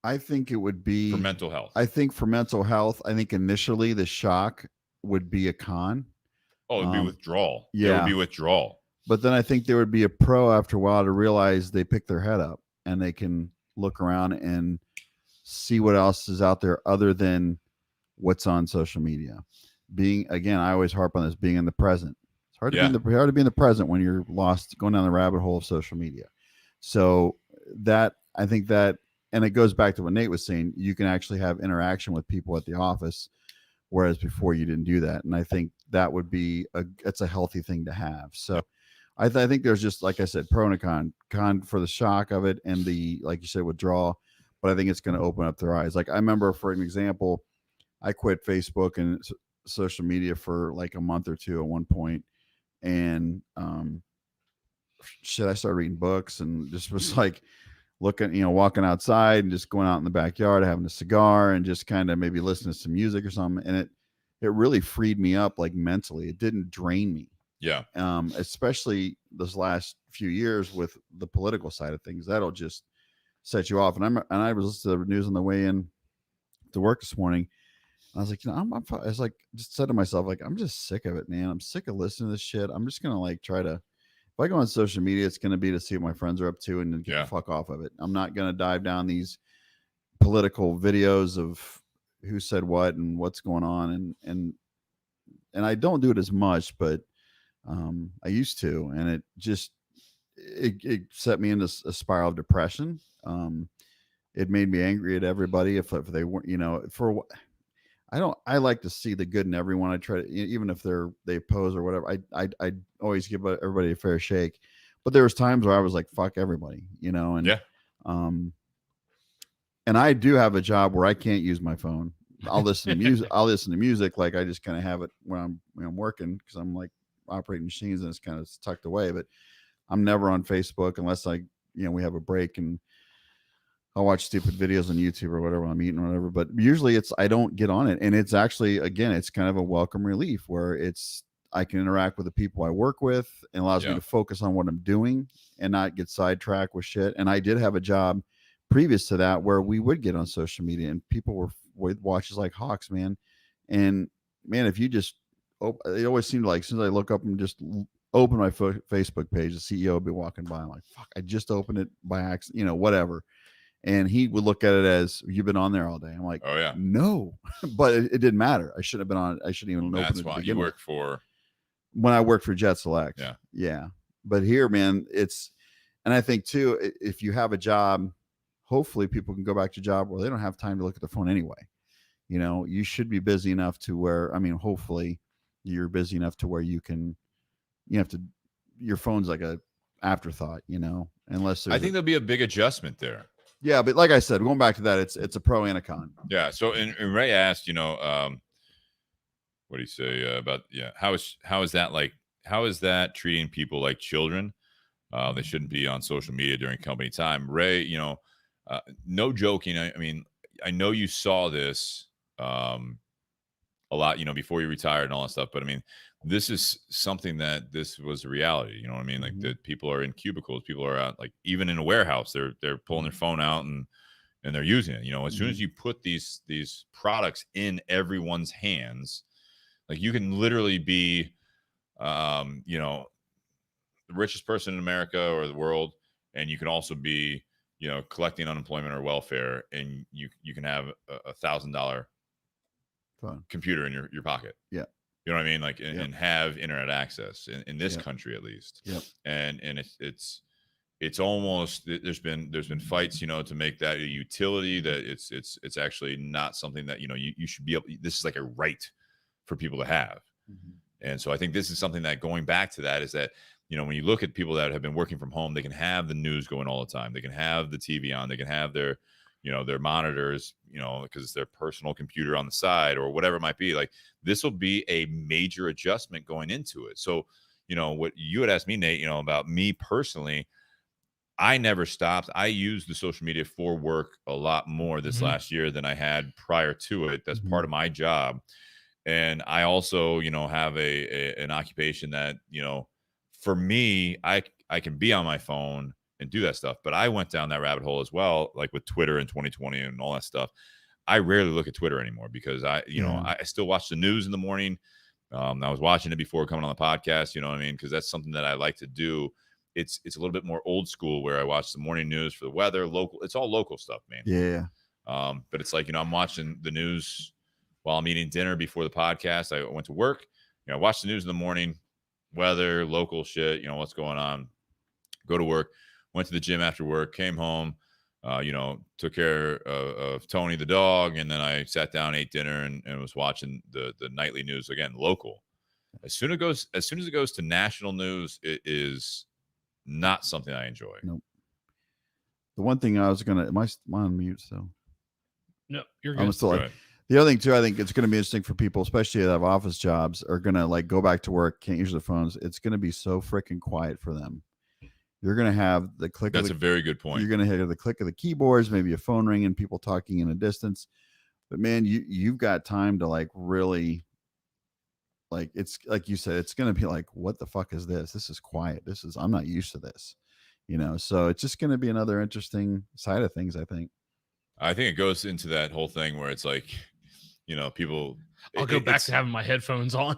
I think it would be for mental health. I think for mental health, I think initially the shock would be a con. Oh, it'd be withdrawal. Yeah. It would be withdrawal. But then I think there would be a pro after a while to realize they pick their head up and they can look around and see what else is out there other than what's on social media. Being, again, I always harp on this, being in the present. It's hard to be in the present when you're lost going down the rabbit hole of social media. So that, I think that, and it goes back to what Nate was saying, you can actually have interaction with people at the office, whereas before you didn't do that. And I think that would be it's a healthy thing to have. So I think there's just, like I said, pro and a con for the shock of it and the, like you said, withdrawal, but I think it's going to open up their eyes. Like I remember, for an example, I quit Facebook and social media for like a month or two at one point, and I started reading books and just was like looking, walking outside and just going out in the backyard, having a cigar and just kind of maybe listening to some music or something. And it really freed me up, like mentally. It didn't drain me. Yeah. Especially this last few years with the political side of things, that'll just set you off. And I was listening to the news on the way in to work this morning. I was like, I was like, just said to myself, like, I'm just sick of it, man. I'm sick of listening to this shit. I'm just going to like try to, if I go on social media, it's going to be to see what my friends are up to and then get the fuck off of it. I'm not going to dive down these political videos of who said what and what's going on. And I don't do it as much, but I used to, and it just, it set me into a spiral of depression. It made me angry at everybody. If they weren't, I like to see the good in everyone. I try to, even if they pose or whatever, I always give everybody a fair shake. But there was times where I was like, fuck everybody, and and I do have a job where I can't use my phone. I'll listen to music. Like I just kind of have it when I'm working, because I'm like operating machines and it's kind of tucked away, but I'm never on Facebook unless we have a break and I'll watch stupid videos on YouTube or whatever I'm eating or whatever. But usually I don't get on it. And it's actually, again, it's kind of a welcome relief where I can interact with the people I work with and allows me to focus on what I'm doing and not get sidetracked with shit. And I did have a job previous to that where we would get on social media and people would watch us like hawks, man. And man, if you just, it always seemed like as soon as I look up and just open my Facebook page, the CEO would be walking by. I'm like, fuck, I just opened it by accident, whatever. And he would look at it as, you've been on there all day. I'm like, oh yeah, no, but it didn't matter. I should have been on. I shouldn't even open it. That's why you work for. When I worked for Jet Select. Yeah. But here, man, and I think too, if you have a job, hopefully people can go back to a job where they don't have time to look at their phone anyway. You should be busy enough to where, hopefully you're busy enough to where your phone's like a afterthought, unless I think there'll be a big adjustment there. Yeah, but like I said, going back to that, it's a pro and a con. Yeah. So, and Ray asked, what do you say about how is that treating people like children? They shouldn't be on social media during company time. Ray, no joking. I know you saw this a lot, before you retired and all that stuff. But this is something this was a reality. You know what I mean? Like that people are in cubicles, people are out, like even in a warehouse, they're pulling their phone out and they're using it. As soon as you put these products in everyone's hands, like you can literally be, the richest person in America or the world, and you can also be, collecting unemployment or welfare, and you can have a $1,000 computer in your pocket. Yeah. You know what I mean? Like, and have internet access in this country, at least. Yeah. And it's almost, there's been fights, to make that a utility, that it's actually not something that, you should be able, this is like a right for people to have. And so I think this is something that, going back to that, is that, when you look at people that have been working from home, they can have the news going all the time. They can have the TV on, they can have their monitors, because it's their personal computer on the side or whatever it might be. Like, this will be a major adjustment going into it. So, what you had asked me, Nate, about me personally, I never stopped. I used the social media for work a lot more this last year than I had prior to it. That's part of my job. And I also, have an occupation that, for me, I can be on my phone and do that stuff. But I went down that rabbit hole as well, like with Twitter in 2020 and all that stuff. I rarely look at Twitter anymore because I still watch the news in the morning. I was watching it before coming on the podcast, you know what I mean? Because that's something that I like to do. It's a little bit more old school where I watch the morning news for the weather, local. It's all local stuff, man. Yeah. But it's like, I'm watching the news while I'm eating dinner before the podcast. I went to work, I watched the news in the morning, weather, local shit, what's going on. Go to work, went to the gym after work, came home, took care of Tony the dog, and then I sat down, ate dinner, and was watching the nightly news again, local. As soon as it goes to national news, it is not something I enjoy. Nope. The one thing I was gonna, am I on mute? So No, you're good. I'm still like, the other thing too, I think it's going to be interesting for people, especially that have office jobs, are going to like go back to work, can't use their phones. It's going to be so freaking quiet for them. You're going to have the click. That's a very good point. You're going to hear the click of the keyboards, maybe a phone ringing, people talking in a distance. But man, you've got time to like really, like, it's like you said, it's going to be like, what the fuck is this? This is quiet. I'm not used to this, so it's just going to be another interesting side of things, I think. I think it goes into that whole thing where it's like, people. I'll go back to having my headphones on.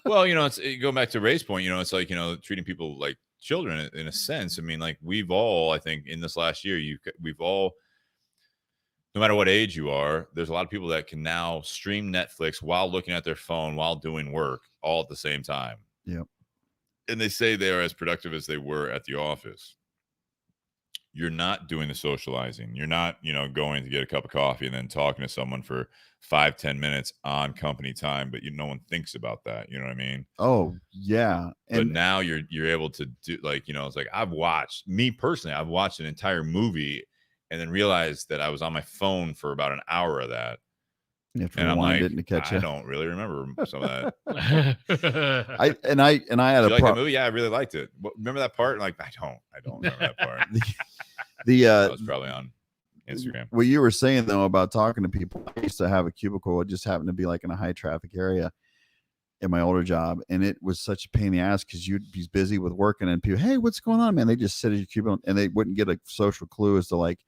Well, it's going back to Ray's point. It's like, treating people like children in a sense. I mean, like we've all, I think, in this last year, we've all, no matter what age you are, there's a lot of people that can now stream Netflix while looking at their phone while doing work all at the same time. Yep. And they say they are as productive as they were at the office. You're not doing the socializing. You're not, going to get a cup of coffee and then talking to someone for 5-10 minutes on company time, but no one thinks about that. You know what I mean? Oh yeah. But now you're able to do, like, it's like I've watched an entire movie and then realized that I was on my phone for about an hour of that. You have to and rewind I'm like, it to catch I it. don't really remember some of that. I had Did you like the movie? Yeah, I really liked it. Remember that part? Like, I don't remember that part. That was probably on Instagram. What you were saying though about talking to people, I used to have a cubicle. It just happened to be like in a high traffic area in my older job, and it was such a pain in the ass because you'd be busy with working and people, hey, what's going on, man? They just sit at your cubicle and they wouldn't get a social clue as to like,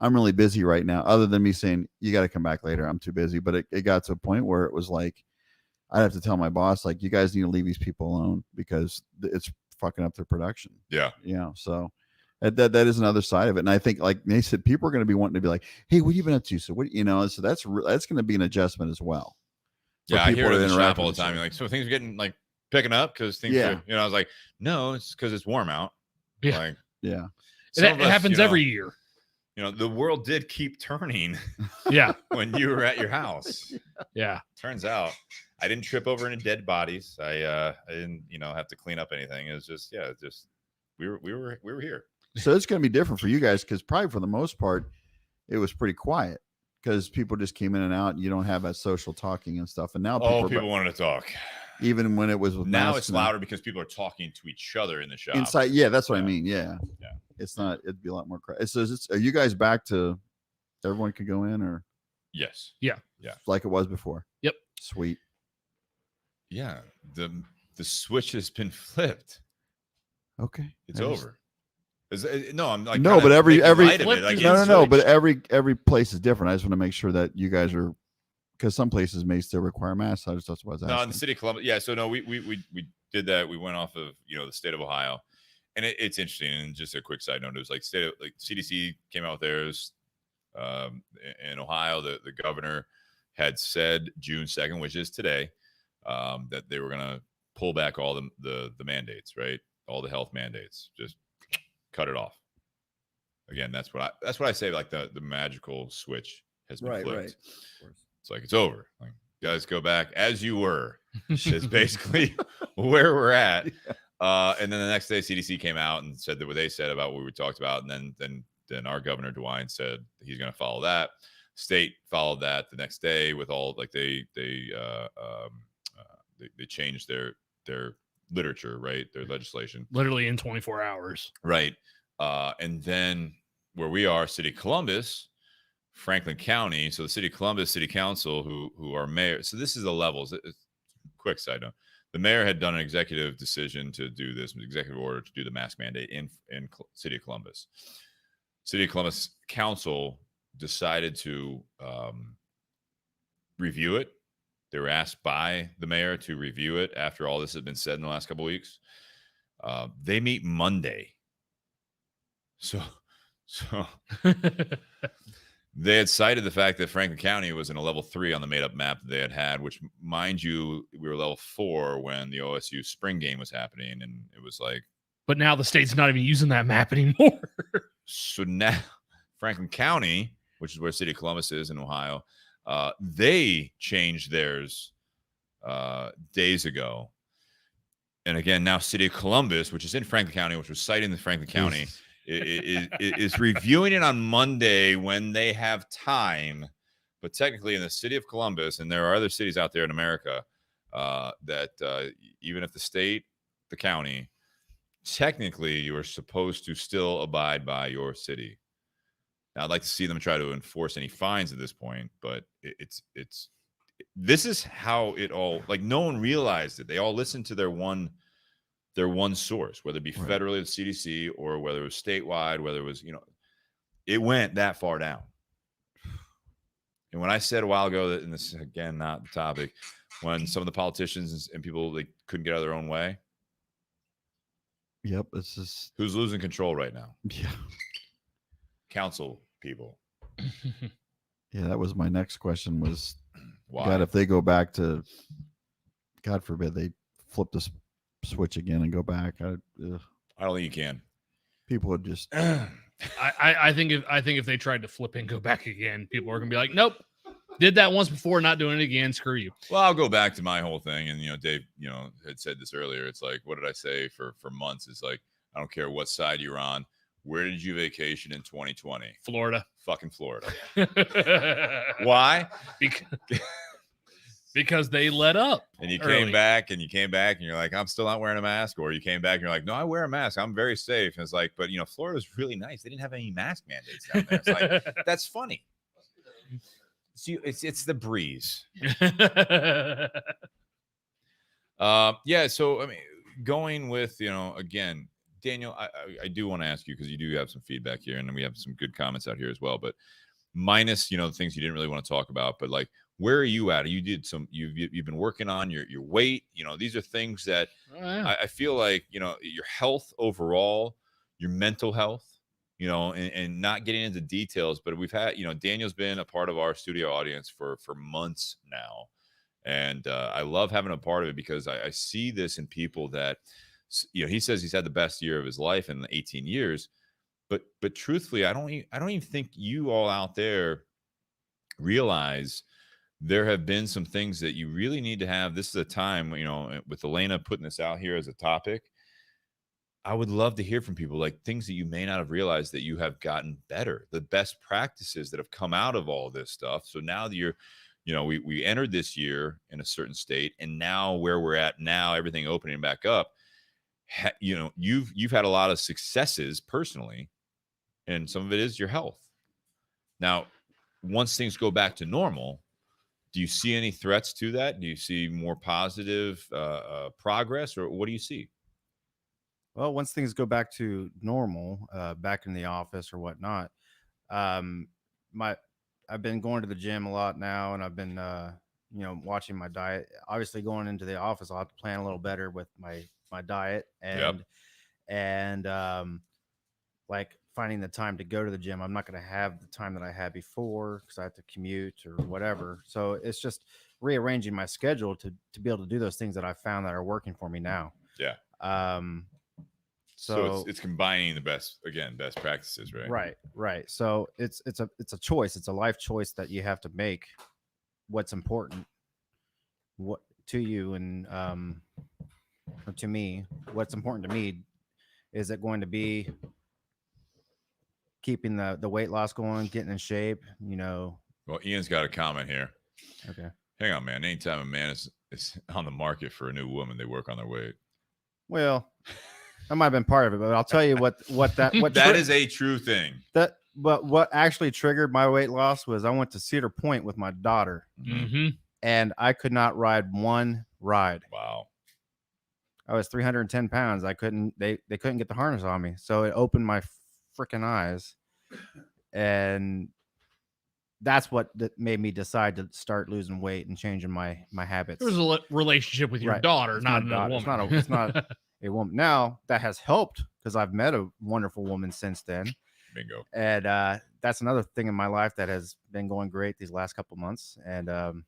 I'm really busy right now, other than me saying, you got to come back later, I'm too busy. But it got to a point where it was like, I'd have to tell my boss, like, you guys need to leave these people alone because it's fucking up their production. Yeah. So that is another side of it. And I think, like they said, people are going to be wanting to be like, hey, what have you been up to? So so that's going to be an adjustment as well. Yeah, I hear it in the shop all the time. You're like, so things are getting like picking up because things are, I was like, no, it's because it's warm out. Yeah. Like, yeah. It happens every year. The world did keep turning. Yeah. When you were at your house. Yeah. Turns out I didn't trip over any dead bodies. I didn't, have to clean up anything. It was just, we were here. So it's going to be different for you guys because probably for the most part, it was pretty quiet because people just came in and out and you don't have that social talking and stuff. And now people wanted to talk. Even when it was with now it's louder because people are talking to each other in the shop. Inside. Yeah, that's what I mean. Yeah. It's not, it'd be a lot more crowded. So are you guys back to everyone could go in or? Yes. Yeah. Like it was before. Yep. Sweet. Yeah. The switch has been flipped. Okay. It's over. No, I'm like, no, but every no, but every place is different. I just want to make sure that you guys are, because some places may still require masks. That's what I was asking. No, in the city of Columbus. Yeah. So no, we did that. We went off of, the state of Ohio, and it's interesting. And just a quick side note, it was like CDC came out with theirs. In Ohio, the governor had said June 2nd, which is today, that they were going to pull back all the mandates, right? All the health mandates, just cut it off. Again, that's what I say. Like the magical switch has been flipped. Right. It's like it's over. Like, guys, go back as you were. Is basically where we're at. And then the next day, CDC came out and said that what they said about what we talked about, and then our governor DeWine said he's going to follow that. State followed that the next day with all like they changed their literature, right? Their legislation literally in 24 hours, right? And then where we are, City of Columbus, Franklin County. So the City of Columbus City Council, who are mayor. So this is the levels. Quick side note: the mayor had done an executive decision to do this, executive order to do the mask mandate in City of Columbus. City of Columbus Council decided to review it they were asked by the mayor to review it after all this had been said in the last couple of weeks. They meet Monday. So they had cited the fact that Franklin County was in a level 3 on the made up map that they had, which, mind you, we were level 4 when the OSU spring game was happening. And it was like, but now the state's not even using that map anymore. so now Franklin County, which is where City of Columbus is in Ohio, they changed theirs days ago. And again, now City of Columbus, which is in Franklin County, which was citing the Franklin County, is reviewing it on Monday when they have time. But technically in the City of Columbus, and there are other cities out there in America that even if the state, the county, technically you are supposed to still abide by your city. Now, I'd like to see them try to enforce any fines at this point, but this is how it all, like, no one realized it. They all listened to their one source, whether it be federally, the CDC, or whether it was statewide, whether it was, it went that far down. And when I said a while ago that, and this is again not the topic, when some of the politicians and people, they couldn't get out of their own way. Yep, this is Who's losing control right now? yeah. Council people. Yeah, that was my next question. Was Why? God, if they go back to, God forbid, they flip the switch again and go back. I don't think you can. People would just. I think if they tried to flip and go back again, people are gonna be like, nope, did that once before, not doing it again. Screw you. Well, I'll go back to my whole thing, and Dave, had said this earlier. It's like, what did I say for months? It's like, I don't care what side you're on. Where did you vacation in 2020? Florida. Fucking Florida. Why? Because they let up. And you early. came back and you're like, I'm still not wearing a mask. Or you came back and you're like, no, I wear a mask. I'm very safe. And it's like, but Florida's really nice. They didn't have any mask mandates down there. It's like, that's funny. It's the breeze. Yeah. So, I mean, going with, again, Daniel, I do want to ask you, because you do have some feedback here, and then we have some good comments out here as well, but minus, the things you didn't really want to talk about, but like, where are you at? You've been working on your weight. These are things that I feel like, your health overall, your mental health, and not getting into details, but we've had, Daniel's been a part of our studio audience for months now. And I love having a part of it, because I see this in people that, he says he's had the best year of his life in 18 years, but truthfully, I don't even think you all out there realize there have been some things that you really need to have. This is a time, with Elena putting this out here as a topic, I would love to hear from people, like things that you may not have realized that you have gotten better, the best practices that have come out of all this stuff. So now that you're, we entered this year in a certain state, and now where we're at now, everything opening back up, you've had a lot of successes personally, and some of it is your health. Now, once things go back to normal, do you see any threats to that? Do you see more positive progress, or what do you see? Well, once things go back to normal, back in the office or whatnot, I've been going to the gym a lot now, and I've been, watching my diet. Obviously, going into the office, I'll have to plan a little better with my diet, and like finding the time to go to the gym. I'm not going to have the time that I had before, because I have to commute or whatever. So it's just rearranging my schedule to be able to do those things that I found that are working for me now. Yeah. So it's combining the best practices, right? Right. So it's a choice. It's a life choice that you have to make. What's important, what to you, and or to me, what's important to me, is it going to be keeping the weight loss going, getting in shape, Well, Ian's got a comment here. Okay. Hang on, man. Anytime a man is on the market for a new woman, they work on their weight. Well, that might have been part of it, but I'll tell you what that is a true thing. But what actually triggered my weight loss was I went to Cedar Point with my daughter, and I could not ride one ride. Wow. I was 310 pounds. They couldn't get the harness on me. So it opened my freaking eyes. And that's what made me decide to start losing weight and changing my habits. There was a relationship with your Right. daughter, It's not my another daughter. woman. It's not a woman. Now that has helped because I've met a wonderful woman since then. Bingo. And that's another thing in my life that has been going great these last couple months. And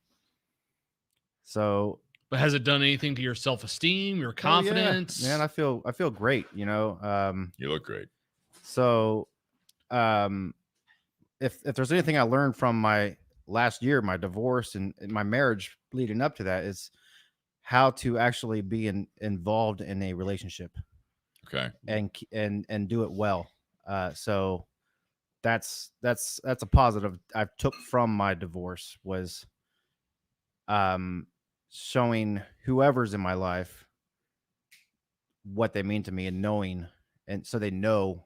so, But has it done anything to your self-esteem, your confidence? man, I feel great. You know, You look great. so if there's anything I learned from my last year, my divorce and my marriage leading up to that, is how to actually be involved in a relationship Okay. and do it well. So that's a positive I took from my divorce, was showing whoever's in my life what they mean to me, and knowing, and so they know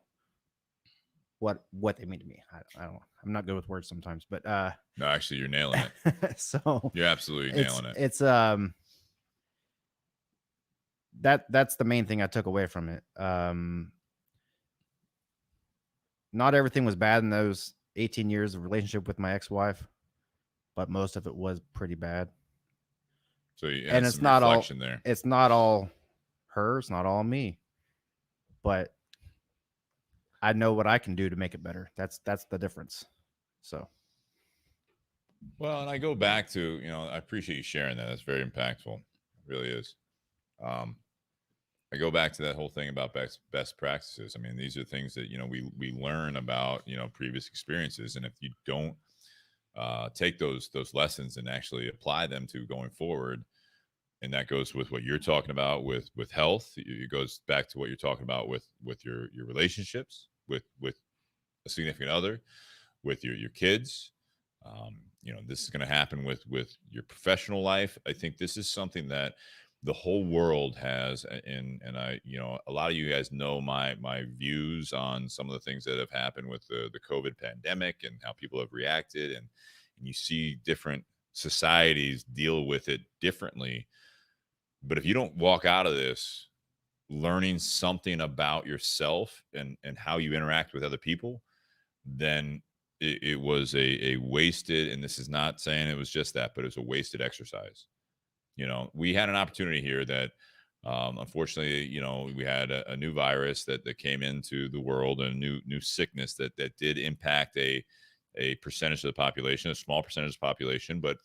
what they mean to me. I don't know. I'm not good with words sometimes, but No, actually, you're nailing it. so You're absolutely nailing it. it's that's the main thing I took away from it. Not everything was bad in those 18 years of relationship with my ex-wife, but most of it was pretty bad. So you And had it's some not all reflection there. it's not all her, it's not all me, but I know what I can do to make it better. That's the difference. So Well, and I go back to, you know, I appreciate you sharing that. That's very impactful. It really is. I go back to that whole thing about best practices. I mean, these are things that, you know, we learn about, you know, previous experiences. And if you don't take those lessons and actually apply them to going forward, and that goes with what you're talking about with health, it goes back to what you're talking about with your relationships, with a significant other, with your kids. You know, this is going to happen with your professional life. I think this is something that the whole world has, and I, you know, a lot of you guys know my views on some of the things that have happened with the COVID pandemic and how people have reacted, and you see different societies deal with it differently. But if you don't walk out of this learning something about yourself and how you interact with other people, then it was a wasted, and this is not saying it was just that, but it was a wasted exercise. You know, we had an opportunity here that, unfortunately, you know, we had a new virus that came into the world, and a new sickness that did impact a percentage of the population, a small percentage of the population. But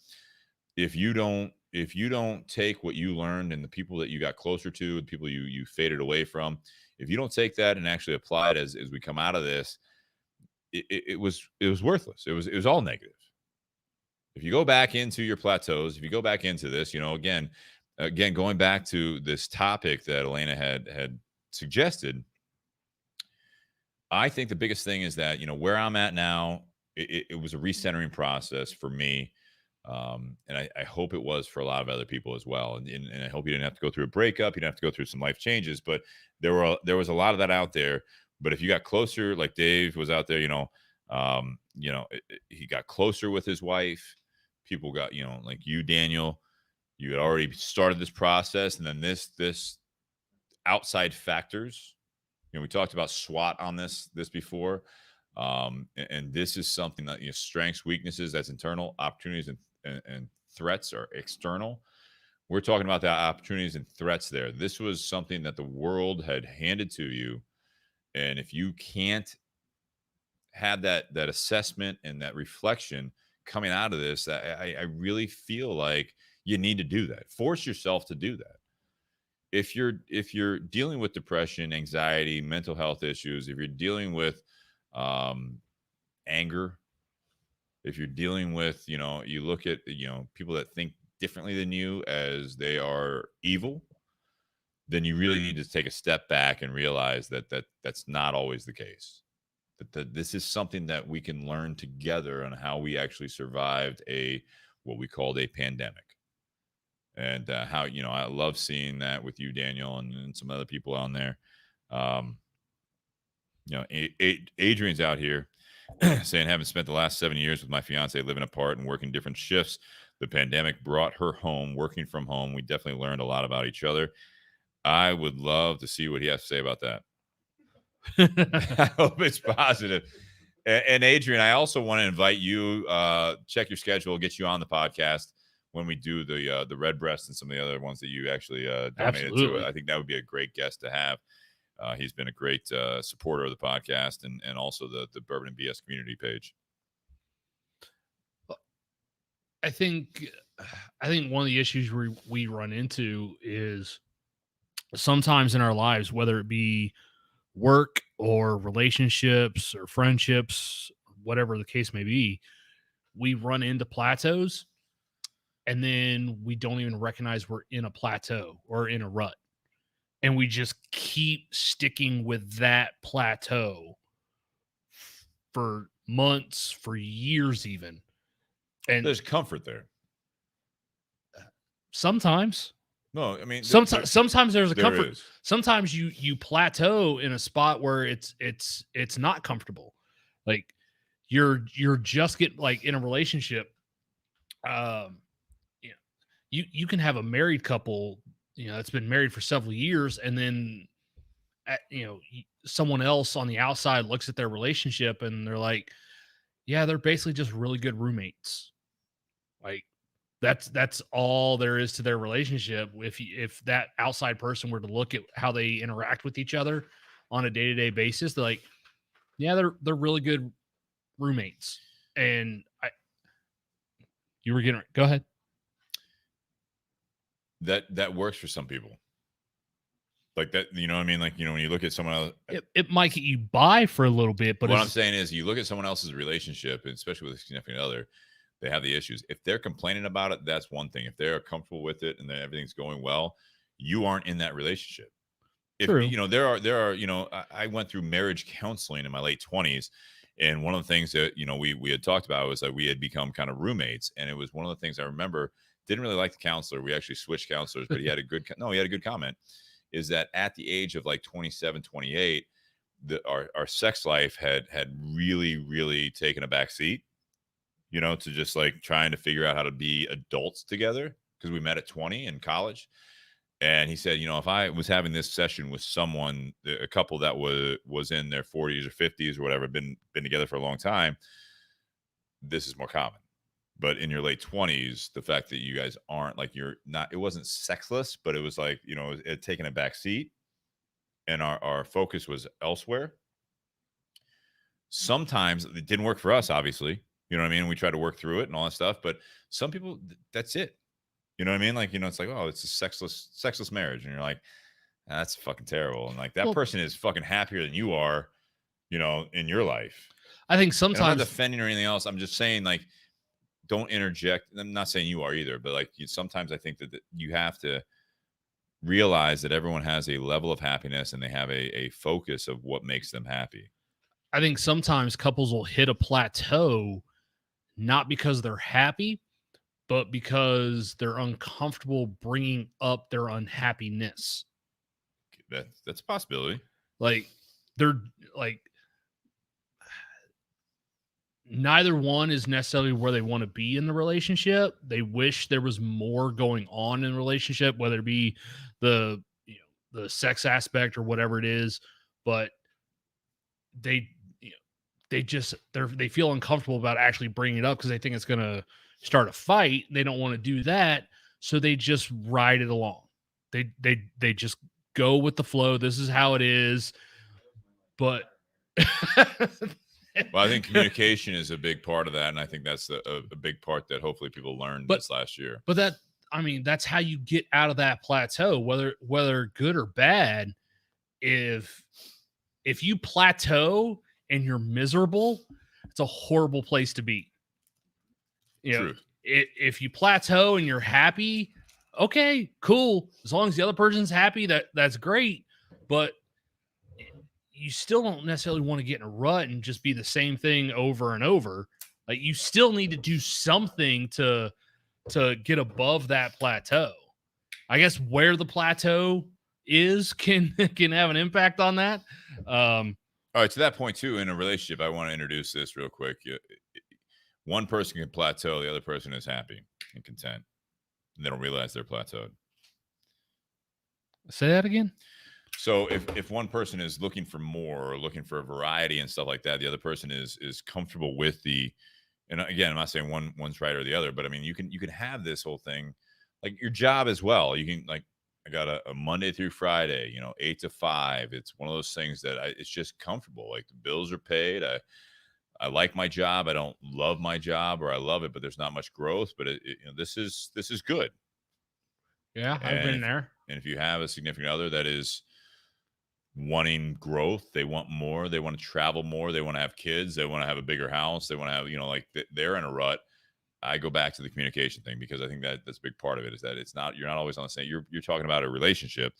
if you don't take what you learned and the people that you got closer to, the people you faded away from, if you don't take that and actually apply it as we come out of this, it was worthless. It was all negative. If you go back into your plateaus, if you go back into this, you know, again, going back to this topic that Elena had suggested, I think the biggest thing is that, you know, where I'm at now, it was a recentering process for me. And I hope it was for a lot of other people as well. And I hope you didn't have to go through a breakup. You didn't have to go through some life changes, but there was a lot of that out there. But if you got closer, like Dave was out there, you know, he got closer with his wife. People got, you know, like you, Daniel, you had already started this process, and then this outside factors. You know, we talked about SWOT on this before, and this is something that, you know, strengths, weaknesses, that's internal, opportunities and threats are external. We're talking about the opportunities and threats there. This was something that the world had handed to you. And if you can't have that assessment and that reflection coming out of this, I really feel like you need to do that. Force yourself to do that. If you're dealing with depression, anxiety, mental health issues, if you're dealing with anger, if you're dealing with, you know, you look at, you know, people that think differently than you as they are evil, then you really need to take a step back and realize that that's not always the case. That this is something that we can learn together on how we actually survived what we called a pandemic. And how, you know, I love seeing that with you, Daniel, and some other people on there. You know, Adrian's out here saying, having spent the last 7 years with my fiance living apart and working different shifts, the pandemic brought her home, working from home. We definitely learned a lot about each other. I would love to see what he has to say about that. I hope it's positive. And Adrian, I also want to invite you. Check your schedule, get you on the podcast when we do the red breast and some of the other ones that you actually donated Absolutely. to. I think that would be a great guest to have. He's been a great supporter of the podcast and also the Bourbon and BS community page. I think one of the issues we run into is sometimes in our lives, whether it be work or relationships or friendships, whatever the case may be, we run into plateaus and then we don't even recognize we're in a plateau or in a rut. And we just keep sticking with that plateau for months, for years even. And there's comfort there. Sometimes. No, I mean sometimes there's a there comfort. is. Sometimes you plateau in a spot where it's not comfortable. Like you're just getting like in a relationship. You can have a married couple, that's been married for several years, and then someone else on the outside looks at their relationship and they're like, yeah, they're basically just really good roommates. Like that's all there is to their relationship. If that outside person were to look at how they interact with each other on a day-to-day basis, they're like, yeah, they're really good roommates. And you were getting, go ahead. That works for some people. Like that, you know what I mean? Like, when you look at someone else, it might get you by for a little bit, but what I'm saying is you look at someone else's relationship, especially with a significant other, they have the issues. If they're complaining about it, that's one thing. If they're comfortable with it and then everything's going well, you aren't in that relationship. True. There are, I went through marriage counseling in my late 20s. And one of the things that, we had talked about was that we had become kind of roommates. And it was one of the things I remember, didn't really like the counselor. We actually switched counselors, but he had a good comment, is that at the age of like 27, 28, our sex life had really, really taken a back seat, to just like trying to figure out how to be adults together, because we met at 20 in college. And he said, if I was having this session with someone, a couple that was in their 40s or 50s or whatever, been together for a long time, this is more common. But in your late 20s, the fact that you guys aren't like, you're not, it wasn't sexless, but it was like, it had taken a back seat and our focus was elsewhere. Sometimes it didn't work for us, obviously. You know what I mean? We tried to work through it and all that stuff, but some people, that's it. You know what I mean? Like, it's like, oh, it's a sexless marriage. And you're like, that's fucking terrible. And like that person is fucking happier than you are, in your life. I think sometimes, and I'm not defending or anything else. I'm just saying, like, don't interject. I'm not saying you are either, but like sometimes I think that you have to realize that everyone has a level of happiness and they have a focus of what makes them happy. I think sometimes couples will hit a plateau, not because they're happy, but because they're uncomfortable bringing up their unhappiness. That's a possibility. Like they're like, neither one is necessarily where they want to be in the relationship. They wish there was more going on in the relationship, whether it be the sex aspect or whatever it is, but they feel uncomfortable about actually bringing it up because they think it's going to start a fight. They don't want to do that, so they just ride it along. They just go with the flow. This is how it is. But well, I think communication is a big part of that, and I think that's a big part that hopefully people learned this last year. But that's how you get out of that plateau, whether good or bad. If you plateau and you're miserable, it's a horrible place to be. If you plateau and you're happy, okay, cool. As long as the other person's happy, that's great. But you still don't necessarily want to get in a rut and just be the same thing over and over. Like you still need to do something to get above that plateau. I guess where the plateau is can have an impact on that. All right, to that point too, in a relationship, I want to introduce this real quick. One person can plateau, the other person is happy and content, and they don't realize they're plateaued. Say that again. So if one person is looking for more or looking for a variety and stuff like that, the other person is comfortable with the, and again, I'm not saying one's right or the other, but I mean you can have this whole thing like your job as well. You can like I got a Monday through Friday, 8 to 5. It's one of those things that it's just comfortable. Like the bills are paid. I like my job. I don't love my job or I love it, but there's not much growth. But this is good. Yeah, I've And been there. And if you have a significant other that is wanting growth, they want more, they want to travel more, they want to have kids, they want to have a bigger house, they want to have, like they're in a rut. I go back to the communication thing because I think that's a big part of it is that you're not always on the same, you're talking about a relationship.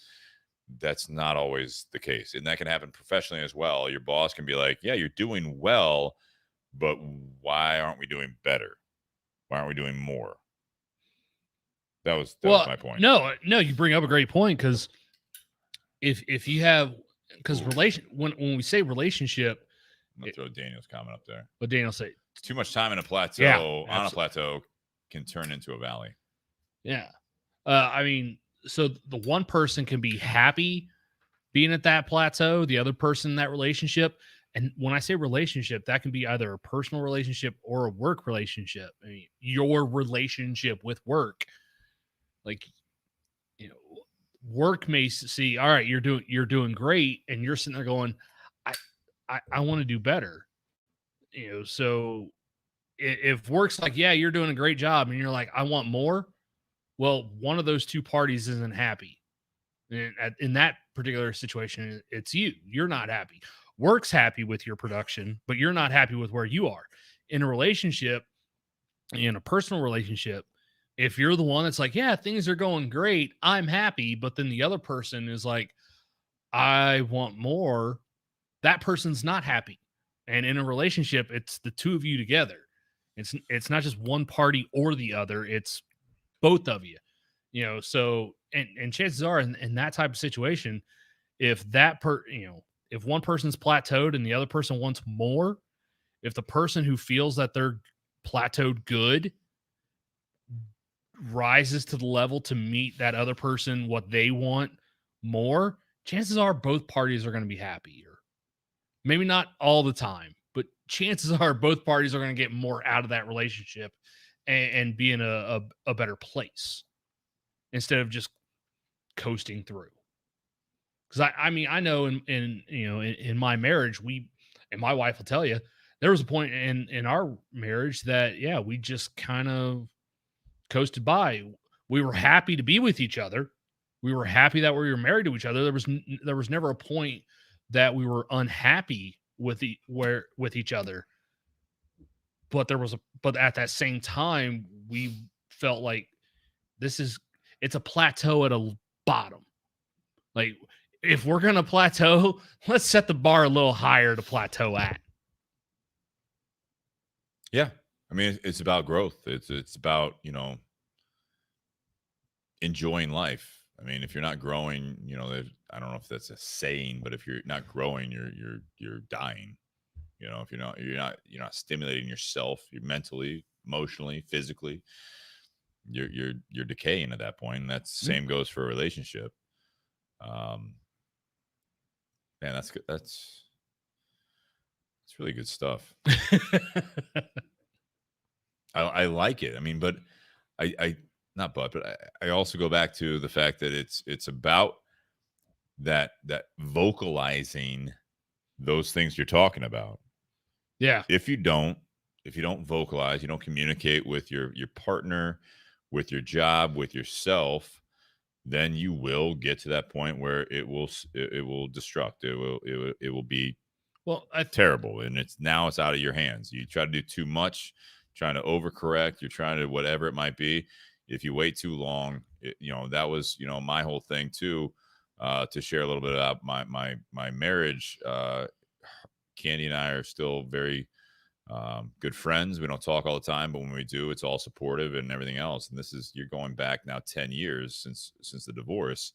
That's not always the case. And that can happen professionally as well. Your boss can be like, yeah, you're doing well, but why aren't we doing better? Why aren't we doing more? That was my point. No, you bring up a great point because if you have when we say relationship, I'm gonna throw Daniel's comment up there. What Daniel say? Too much time in a plateau on a plateau can turn into a valley. Yeah, I mean, so the one person can be happy being at that plateau, the other person in that relationship. And when I say relationship, that can be either a personal relationship or a work relationship. I mean, your relationship with work, like, work may see, all right, you're doing great, and you're sitting there going, I want to do better. So if work's like, yeah, you're doing a great job, and you're like, I want more. Well, one of those two parties isn't happy. And in that particular situation, it's you. You're not happy. Work's happy with your production, but you're not happy with where you are. In a relationship, in a personal relationship, if you're the one that's like, yeah, things are going great, I'm happy, but then the other person is like, I want more, that person's not happy. And in a relationship, it's the two of you together. It's not just one party or the other, it's both of you. So and chances are in that type of situation, if if one person's plateaued and the other person wants more, if the person who feels that they're plateaued good rises to the level to meet that other person what they want more, chances are both parties are going to be happier. Maybe not all the time, but chances are both parties are going to get more out of that relationship and be in a better place instead of just coasting through. Because I mean, I know in my marriage, and my wife will tell you, there was a point in our marriage that, yeah, we just kind of coasted by. We were happy to be with each other. We were happy that we were married to each other. There was never a point that we were unhappy with each other. But but at that same time, we felt like it's a plateau at a bottom. Like, if we're going to plateau, let's set the bar a little higher to plateau at. Yeah. I mean, it's about growth. It's about, enjoying life. I mean, if you're not growing, I don't know if that's a saying, but if you're not growing, you're dying. If you're not stimulating yourself, you're mentally, emotionally, physically, you're decaying at that point. And that's same goes for a relationship. Man, that's good. That's really good stuff. I like it. I mean, but I also go back to the fact that it's about that vocalizing those things you're talking about. Yeah. If you don't vocalize, you don't communicate with your partner, with your job, with yourself, then you will get to that point where it will destruct. It will be terrible, and it's out of your hands. You try to do too much, trying to overcorrect, you're trying to whatever it might be. If you wait too long, that was my whole thing too. To share a little bit about my marriage, Candy and I are still very good friends. We don't talk all the time, but when we do, it's all supportive and everything else. And you're going back now 10 years since the divorce.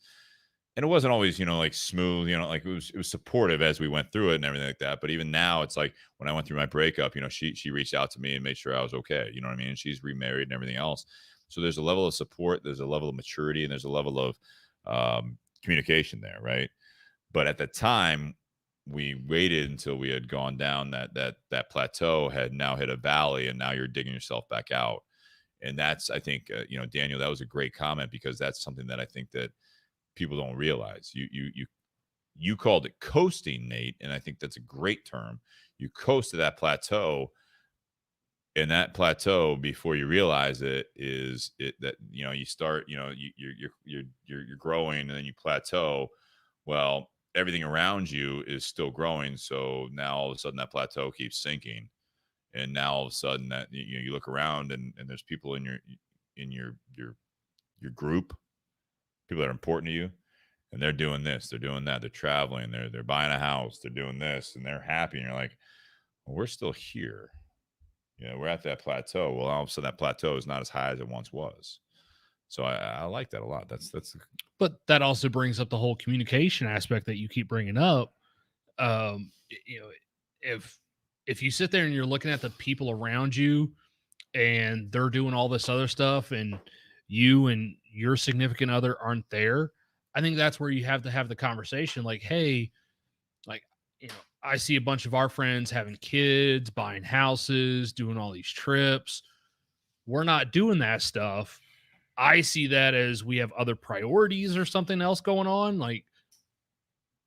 And it wasn't always, like smooth, like it was supportive as we went through it and everything like that. But even now it's like when I went through my breakup, she reached out to me and made sure I was okay. You know what I mean? And she's remarried and everything else. So there's a level of support, there's a level of maturity, and there's a level of communication there. Right. But at the time, we waited until we had gone down that plateau, had now hit a valley, and now you're digging yourself back out. And that's, I think, Daniel, that was a great comment, because that's something that I think that people don't realize. You called it coasting, Nate, and I think that's a great term. You coast to that plateau, and that plateau, before you realize it, is it that you start, you're growing, and then you plateau. Well, everything around you is still growing, so now all of a sudden that plateau keeps sinking, and now all of a sudden that you look around, and there's people in your group, people that are important to you, and they're doing this, they're doing that, they're traveling, they're buying a house, they're doing this, and they're happy, and you're like, well, we're still here. We're at that plateau. Well, all of a sudden that plateau is not as high as it once was. So I like that a lot. That's But that also brings up the whole communication aspect that you keep bringing up. If you sit there and you're looking at the people around you and they're doing all this other stuff, and you and your significant other aren't there, I think that's where you have to have the conversation. Like, hey, I see a bunch of our friends having kids, buying houses, doing all these trips. We're not doing that stuff. I see that as we have other priorities or something else going on. Like,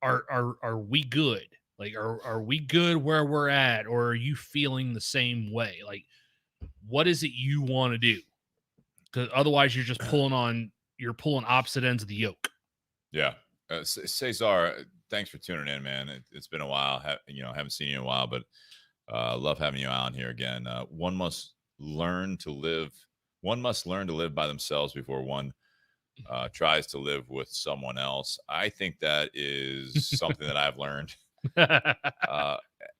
are we good? Like, are we good where we're at, or are you feeling the same way? Like, what is it you want to do? Because otherwise you're just pulling opposite ends of the yoke. Yeah. Cesar, thanks for tuning in, man. It's been a while. Haven't seen you in a while, but love having you on here again. One must learn to live by themselves before one tries to live with someone else. I think that is something that I've learned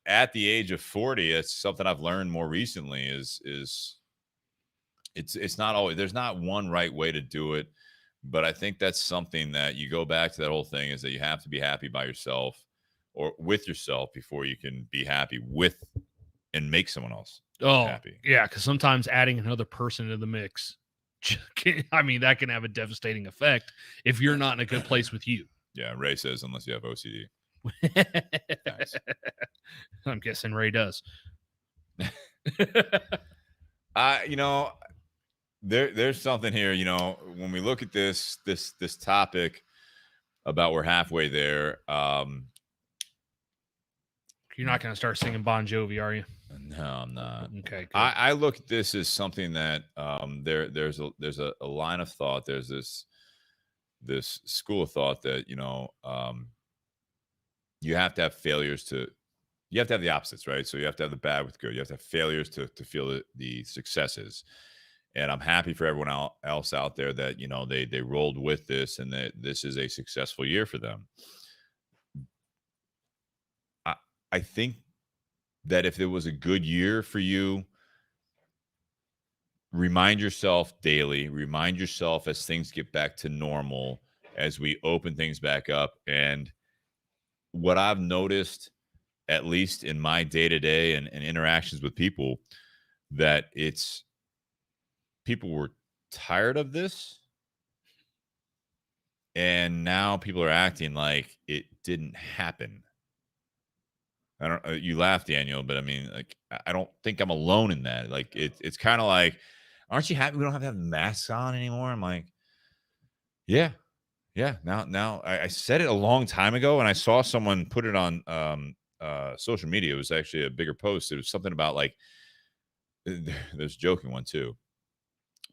at the age of 40. It's something I've learned more recently. Is it's not always, there's not one right way to do it. But I think that's something that you go back to, that whole thing, is that you have to be happy by yourself or with yourself before you can be happy with and make someone else happy. Yeah, because sometimes adding another person into the mix, that can have a devastating effect if you're not in a good place with you. Yeah, Ray says unless you have OCD. Nice. I'm guessing Ray does. There's something here, when we look at this topic about we're halfway there. You're not going to start singing Bon Jovi, are you? No, I'm not. Okay. Good. I look at this as something that there's a line of thought. There's this school of thought that you have to have failures you have to have the opposites, right? So you have to have the bad with good. You have to have failures to feel the successes. And I'm happy for everyone else out there that, they rolled with this, and that this is a successful year for them. I think that if it was a good year for you, remind yourself daily, remind yourself as things get back to normal, as we open things back up. And what I've noticed, at least in my day-to-day and interactions with people, that people were tired of this, and now people are acting like it didn't happen. You laugh, Daniel, but I don't think I'm alone in that. Like, it's kind of like, aren't you happy we don't have to have masks on anymore? I'm like, yeah. Now I said it a long time ago, and I saw someone put it on social media. It was actually a bigger post. It was something about, like, there's a joking one too,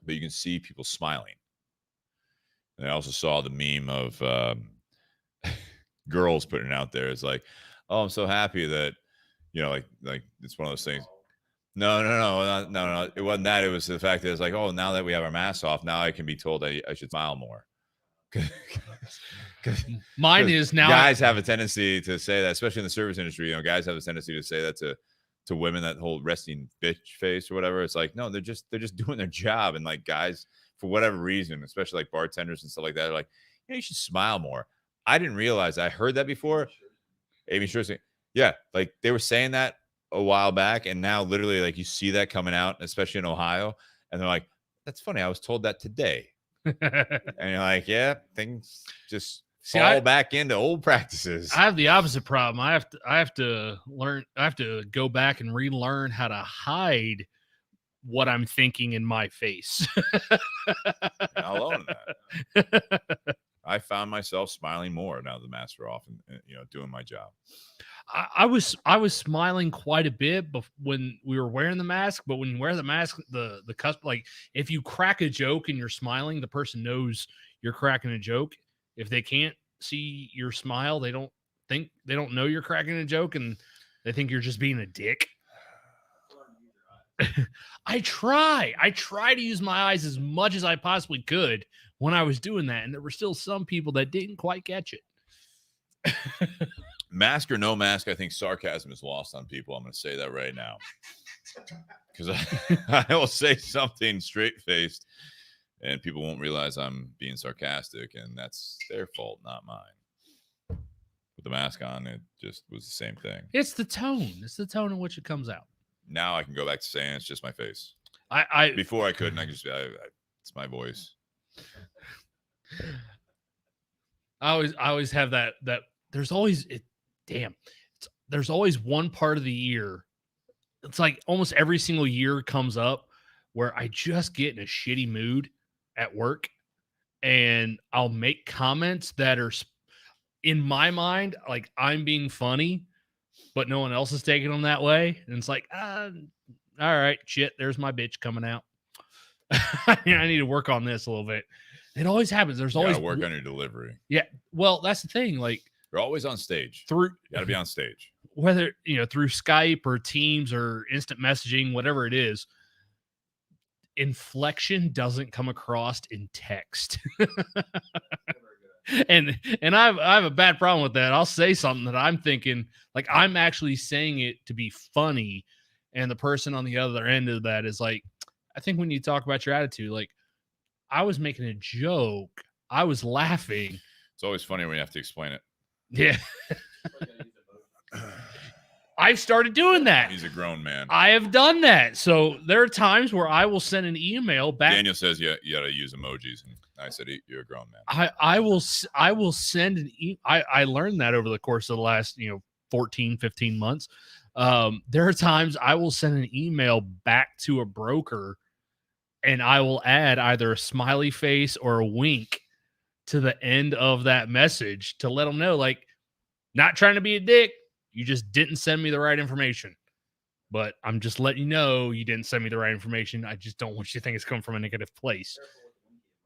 but you can see people smiling. And I also saw the meme of girls putting it out there. It's like, oh, I'm so happy that, like it's one of those things. No. It wasn't that. It was the fact that it's like, oh, now that we have our masks off, now I can be told I should smile more. Mine is now. Guys have a tendency to say that, especially in the service industry. Guys have a tendency to say that to women, that whole resting bitch face or whatever. It's like, no, they're just doing their job. And, like, guys, for whatever reason, especially like bartenders and stuff like that, they're like, you should smile more. I didn't realize I heard that before. Amy Sure, yeah, like they were saying that a while back, and now literally, like, you see that coming out, especially in Ohio, and they're like, that's funny, I was told that today. And you're like, yeah, things just See, fall back into old practices. I have the opposite problem. I have to go back and relearn how to hide what I'm thinking in my face. Not alone in that. I found myself smiling more now the masks are off and doing my job. I was smiling quite a bit when we were wearing the mask, but when you wear the mask, the like if you crack a joke and you're smiling, the person knows you're cracking a joke. If they can't see your smile, they don't know you're cracking a joke, and they think you're just being a dick. I try to use my eyes as much as I possibly could when I was doing that, and there were still some people that didn't quite catch it. Mask or no mask, I think sarcasm is lost on people. I'm going to say that right now. Because I will say something straight-faced, and people won't realize I'm being sarcastic, and that's their fault, not mine. With the mask on, it just was the same thing. It's the tone. It's the tone in which it comes out. Now I can go back to saying it's just my face. Before I couldn't. I just it's my voice. I always have that there's always there's always one part of the year. It's like almost every single year comes up where I just get in a shitty mood at work, and I'll make comments that are in my mind like I'm being funny, but no one else is taking them that way. And it's like, all right, shit, there's my bitch coming out. I need to work on this a little bit. It always happens. There's always work on your delivery. Yeah. Well, that's the thing. Like, you're always on stage. You got to be on stage. Whether, through Skype or Teams or instant messaging, whatever it is, inflection doesn't come across in text. and I have a bad problem with that. I'll say something that I'm thinking, like I'm actually saying it to be funny, and the person on the other end of that is like, I think when you talk about your attitude, like I was making a joke, I was laughing. It's always funny when you have to explain it. Yeah. I've started doing that. He's a grown man. I have done that. So there are times where I will send an email back. Daniel says you got to use emojis, and I said you're a grown man. I will send an I learned that over the course of the last 14, 15 months. There are times I will send an email back to a broker, and I will add either a smiley face or a wink to the end of that message to let them know, like, not trying to be a dick. You just didn't send me the right information. But I'm just letting you know you didn't send me the right information. I just don't want you to think it's coming from a negative place.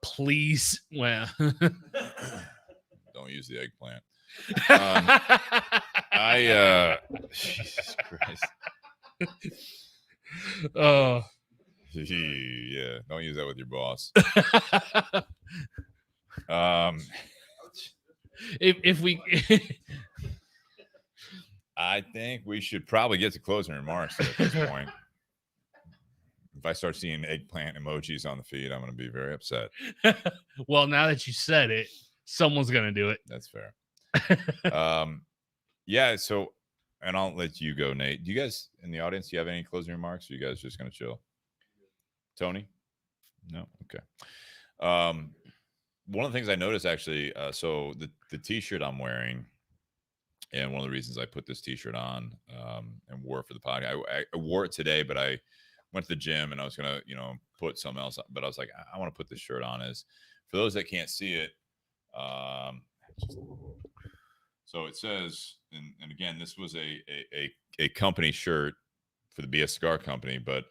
Please. Well, don't use the eggplant. Jesus Christ. Yeah, don't use that with your boss. If we I think we should probably get to closing remarks at this point. If I start seeing eggplant emojis on the feed, I'm going to be very upset. Well, now that you said it, someone's going to do it. That's fair. Yeah. So, and I'll let you go, Nate. Do you guys in the audience, do you have any closing remarks? Or you guys just going to chill? Tony? No. Okay. One of the things I noticed actually, so the t-shirt I'm wearing, and one of the reasons I put this t-shirt on and wore it for the podcast, I wore it today, but I went to the gym and I was going to, put something else on, but I was like, I want to put this shirt on. Is for those that can't see it. So it says, and again, this was a company shirt for the BS Cigar Company, but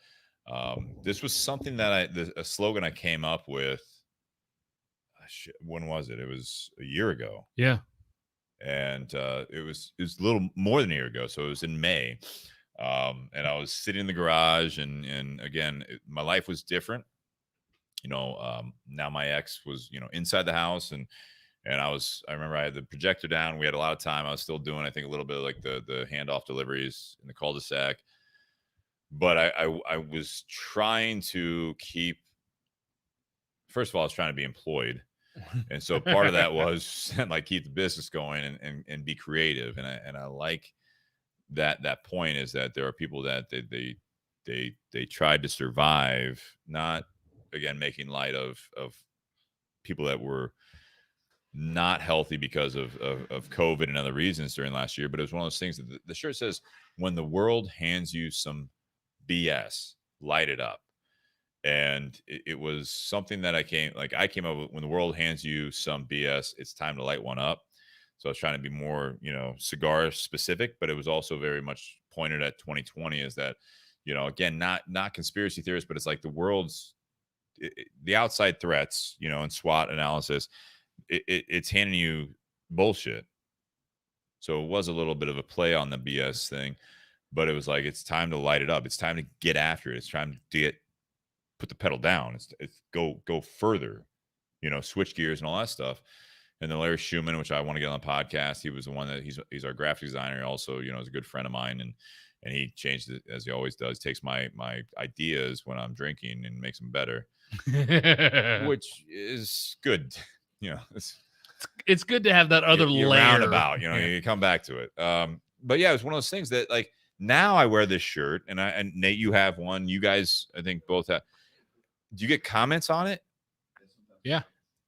this was something that a slogan I came up with. When was it? It was a year ago. Yeah. And it was a little more than a year ago. So it was in May. And I was sitting in the garage and again, my life was different. Now my ex was, inside the house and I remember I had the projector down. We had a lot of time. I was still doing, I think, a little bit of like the handoff deliveries in the cul-de-sac. But I was trying to first of all, I was trying to be employed. And so part of that was like keep the business going and be creative. And I like that point is that there are people that they tried to survive, not again making light of people that were not healthy because of COVID and other reasons during last year. But it was one of those things that the shirt says, when the world hands you some BS, light it up. And it was something that I came up with. When the world hands you some BS, it's time to light one up. So I was trying to be more, cigar specific, but it was also very much pointed at 2020 is that, again, not conspiracy theorists, but it's like the world's the outside threats, and SWOT analysis, it's handing you bullshit. So it was a little bit of a play on the BS thing, but it was like, it's time to light it up. It's time to get after it. It's time to put the pedal down. It's go further, switch gears and all that stuff. And then Larry Schumann, which I want to get on the podcast, he was the one that he's our graphic designer. Also, is a good friend of mine, and he changed it as he always does. Takes my ideas when I'm drinking and makes them better, which is good. It's good to have that other you're layer. Roundabout, you come back to it. But yeah, it's one of those things that like now I wear this shirt, and Nate, you have one. You guys, I think both have. Do you get comments on it? Yeah.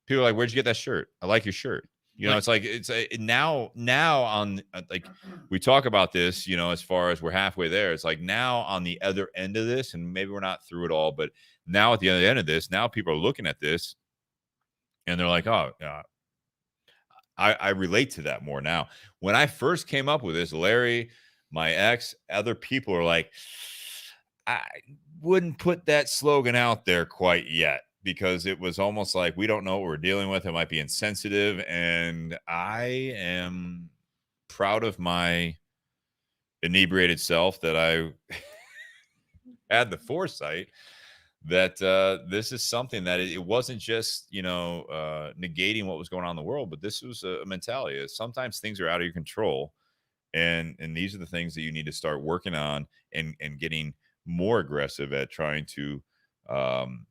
People are like, where'd you get that shirt? I like your shirt. It's now on like we talk about this, as far as we're halfway there. It's like now on the other end of this, and maybe we're not through it all, but now at the other end of this, now people are looking at this and they're like, oh, yeah. I relate to that more now. When I first came up with this, Larry, my ex, other people are like, I wouldn't put that slogan out there quite yet, because it was almost like, we don't know what we're dealing with. It might be insensitive. And I am proud of my inebriated self that I had the foresight that this is something that it wasn't just, negating what was going on in the world, but this was a mentality. Sometimes things are out of your control. And these are the things that you need to start working on and getting more aggressive at trying to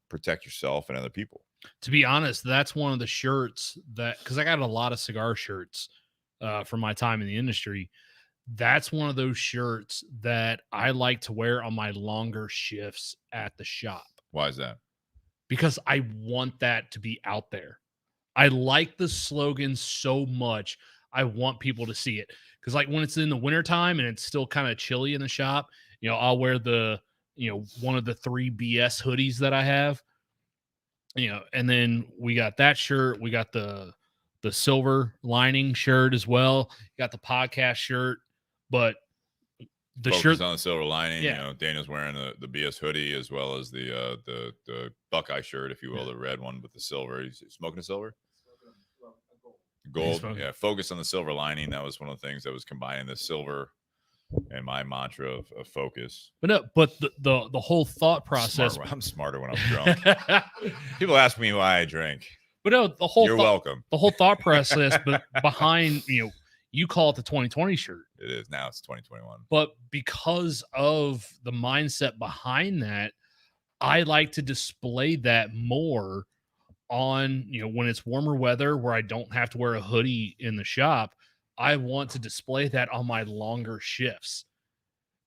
protect yourself and other people. To be honest, that's one of the shirts because I got a lot of cigar shirts from my time in the industry. That's one of those shirts that I like to wear on my longer shifts at the shop. Why is that? Because I want that to be out there. I like the slogan so much. I want people to see it. Because like when it's in the wintertime and it's still kind of chilly in the shop, I'll wear the, one of the 3 BS hoodies that I have, and then we got that shirt. We got the silver lining shirt as well. Got the podcast shirt, but the Focus shirt on the silver lining. Yeah. Daniel's wearing the BS hoodie as well as the Buckeye shirt, if you will, the red one with the silver. He's smoking a silver. Gold. Yeah. Focus on the silver lining. That was one of the things that was combining the silver and my mantra of focus. But no, but the whole thought process. I'm smarter when I'm drunk. People ask me why I drink. But no, the whole You're welcome. The whole thought process behind, you call it the 2020 shirt. It is. Now it's 2021. But because of the mindset behind that, I like to display that more on, when it's warmer weather where I don't have to wear a hoodie in the shop. I want to display that on my longer shifts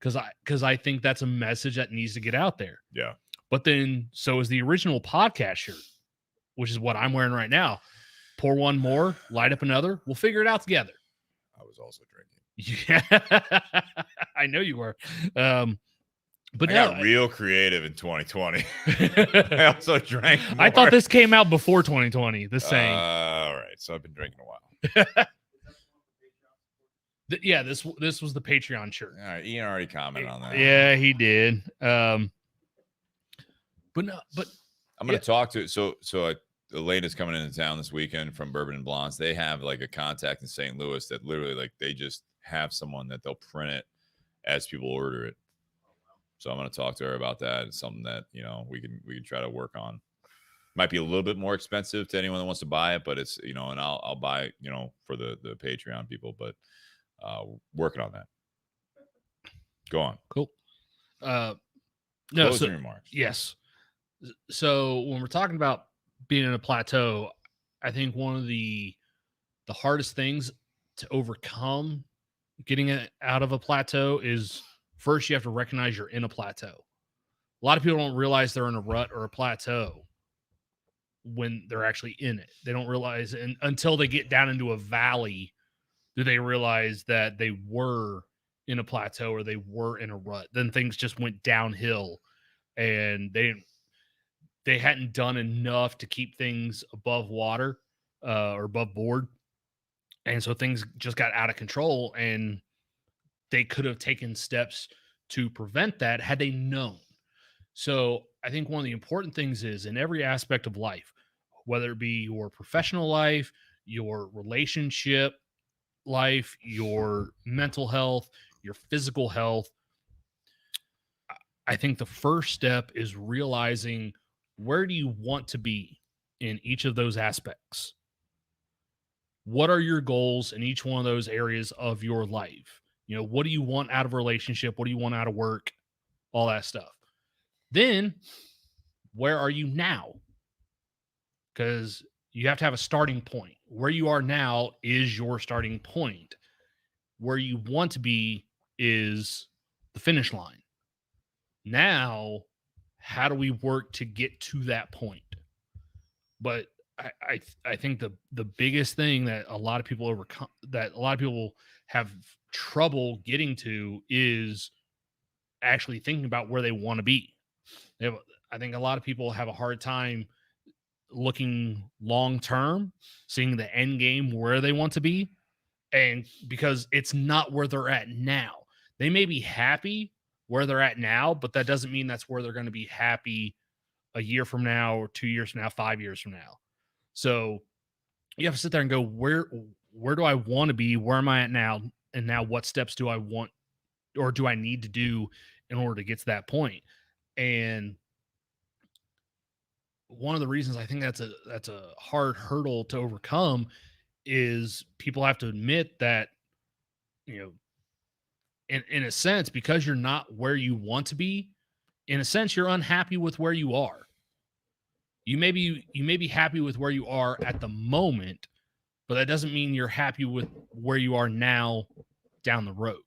because I think that's a message that needs to get out there. Yeah. But then, so is the original podcast shirt, which is what I'm wearing right now. Pour one more, light up another. We'll figure it out together. I was also drinking. Yeah, I know you were. But I got real creative in 2020. I also drank more. I thought this came out before 2020. This saying. All right, so I've been drinking a while. Yeah, this was the Patreon shirt. All right, Ian already commented on that. Yeah, he did. But I'm going to talk to Elena's coming into town this weekend from Bourbon and Blondes. They have like a contact in St. Louis that literally like they just have someone that they'll print it as people order it. So I'm going to talk to her about that. It's something that, we can try to work on. Might be a little bit more expensive to anyone that wants to buy it, but it's, and I'll buy it, for the Patreon people, but working on that. Go on. Cool. Closing remarks. Yes. So when we're talking about being in a plateau, I think one of the hardest things to overcome getting it out of a plateau is first you have to recognize you're in a plateau. A lot of people don't realize they're in a rut or a plateau when they're actually in it. They don't realize, and until they get down into a valley, do they realize that they were in a plateau or they were in a rut. Then things just went downhill, and they hadn't done enough to keep things above water or above board. And so things just got out of control, and they could have taken steps to prevent that had they known. So I think one of the important things is in every aspect of life, whether it be your professional life, your relationship life, your mental health, your physical health, I think the first step is realizing, where do you want to be in each of those aspects? What are your goals in each one of those areas of your life? You know, what do you want out of a relationship? What do you want out of work? All that stuff. Then, where are you now? Because you have to have a starting point. Where you are now is your starting point. Where you want to be is the finish line. Now, how do we work to get to that point? But I think the biggest thing that a lot of people overcome, that a lot of people have trouble getting to, is actually thinking about where they want to be. I think a lot of people have a hard time looking long term, seeing the end game where they want to be, and because it's not where they're at now. They may be happy where they're at now, but that doesn't mean that's where they're going to be happy a year from now or 2 years from now, 5 years from now. So you have to sit there and go, where do I want to be? Where am I at now? And now what steps do I want, or do I need to do in order to get to that point? And one of the reasons I think that's a hard hurdle to overcome is people have to admit that, you know, in a sense, because you're not where you want to be, in a sense, you're unhappy with where you are. You may be happy with where you are at the moment, but that doesn't mean you're happy with where you are now down the road.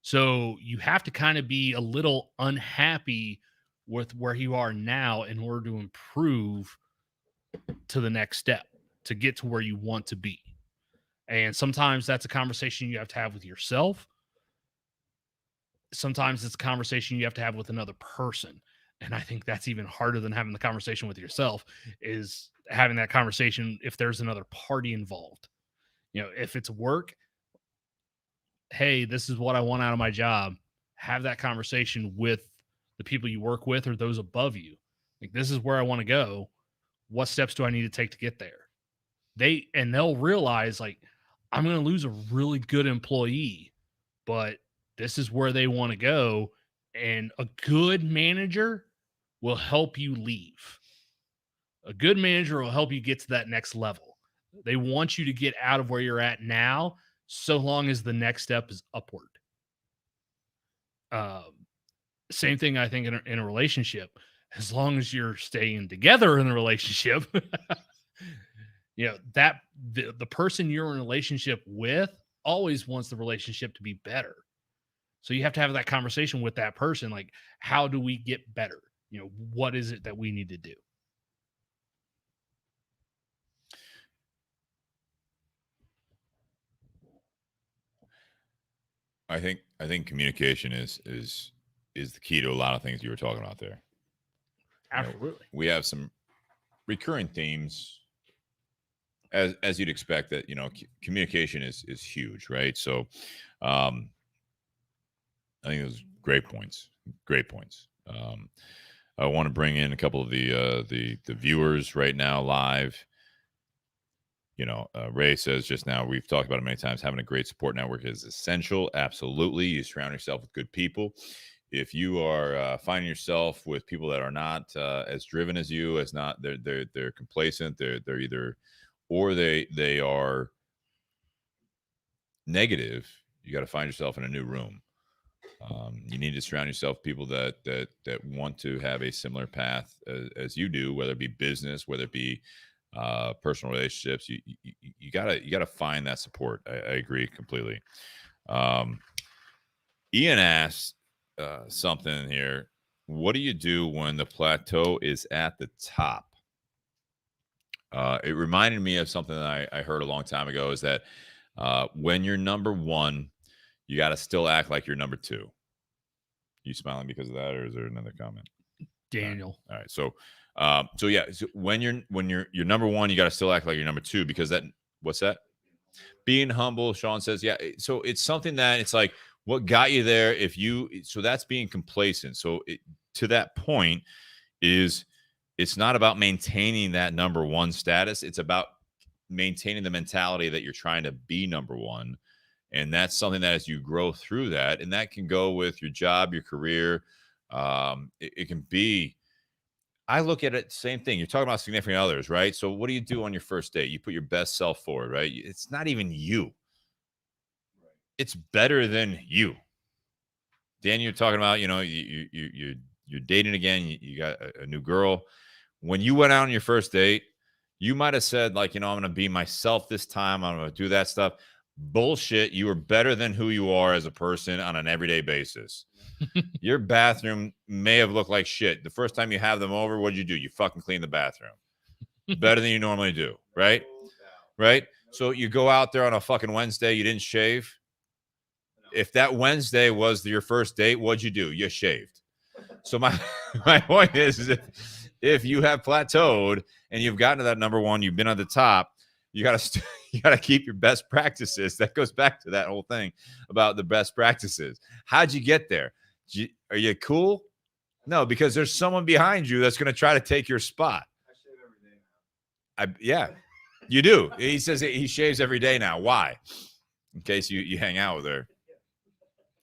So you have to kind of be a little unhappy with where you are now in order to improve to the next step, to get to where you want to be. And sometimes that's a conversation you have to have with yourself. Sometimes it's a conversation you have to have with another person. And I think that's even harder than having the conversation with yourself, is having that conversation if there's another party involved. You know, if it's work, hey, this is what I want out of my job. Have that conversation with the people you work with or those above you. Like, this is where I want to go. What steps do I need to take to get there? They'll realize, like, I'm going to lose a really good employee, but this is where they want to go. And a good manager will help you leave. A good manager will help you get to that next level. They want you to get out of where you're at now, so long as the next step is upward. Same thing, I think, in a relationship. As long as you're staying together in the relationship, you know, that the person you're in a relationship with always wants the relationship to be better. So you have to have that conversation with that person. Like, how do we get better? You know, what is it that we need to do? I think communication is the key to a lot of things you were talking about there. Absolutely. We have some recurring themes, as you'd expect, that, you know, communication is huge, right? So I think those great points. I want to bring in a couple of the viewers right now live. You know, Ray says just now, we've talked about it many times, having a great support network is essential. Absolutely. You surround yourself with good people. If you are finding yourself with people that are not as driven as you, as not, they're complacent, they're either, or they are negative, you got to find yourself in a new room. You need to surround yourself with people that want to have a similar path as you do, whether it be business, whether it be personal relationships. You gotta find that support. I agree completely. Ian asked something here. What do you do when the plateau is at the top? It reminded me of something that I heard a long time ago, is that when you're number one, you got to still act like you're number two. You smiling because of that, or is there another comment? Daniel. All right. So yeah, so when you're number one, you got to still act like you're number two, because that, what's that? Being humble, Sean says. Yeah. So it's something that it's like, what got you there? So that's being complacent. So to that point is, it's not about maintaining that number one status. It's about maintaining the mentality that you're trying to be number one. And that's something that as you grow through that, and that can go with your job, your career. It can be, I look at it, same thing. You're talking about significant others, right? So what do you do on your first date? You put your best self forward, right? It's not even you. It's better than you. Dan, you're talking about, you're dating again. You got a new girl. When you went out on your first date, you might have said, like, I'm going to be myself this time. I'm going to do that stuff. Bullshit. You were better than who you are as a person on an everyday basis. Your bathroom may have looked like shit. The first time you have them over, what'd you do? You fucking clean the bathroom. Better than you normally do, right? Right? So you go out there on a fucking Wednesday, you didn't shave. If that Wednesday was your first date, what'd you do? You shaved. So my point is if you have plateaued and you've gotten to that number one, you've been at the top, you gotta keep your best practices. That goes back to that whole thing about the best practices. How'd you get there? Are you cool? No, because there's someone behind you that's going to try to take your spot. I shave every day now. Yeah, you do. He says he shaves every day now. Why? In case you hang out with her.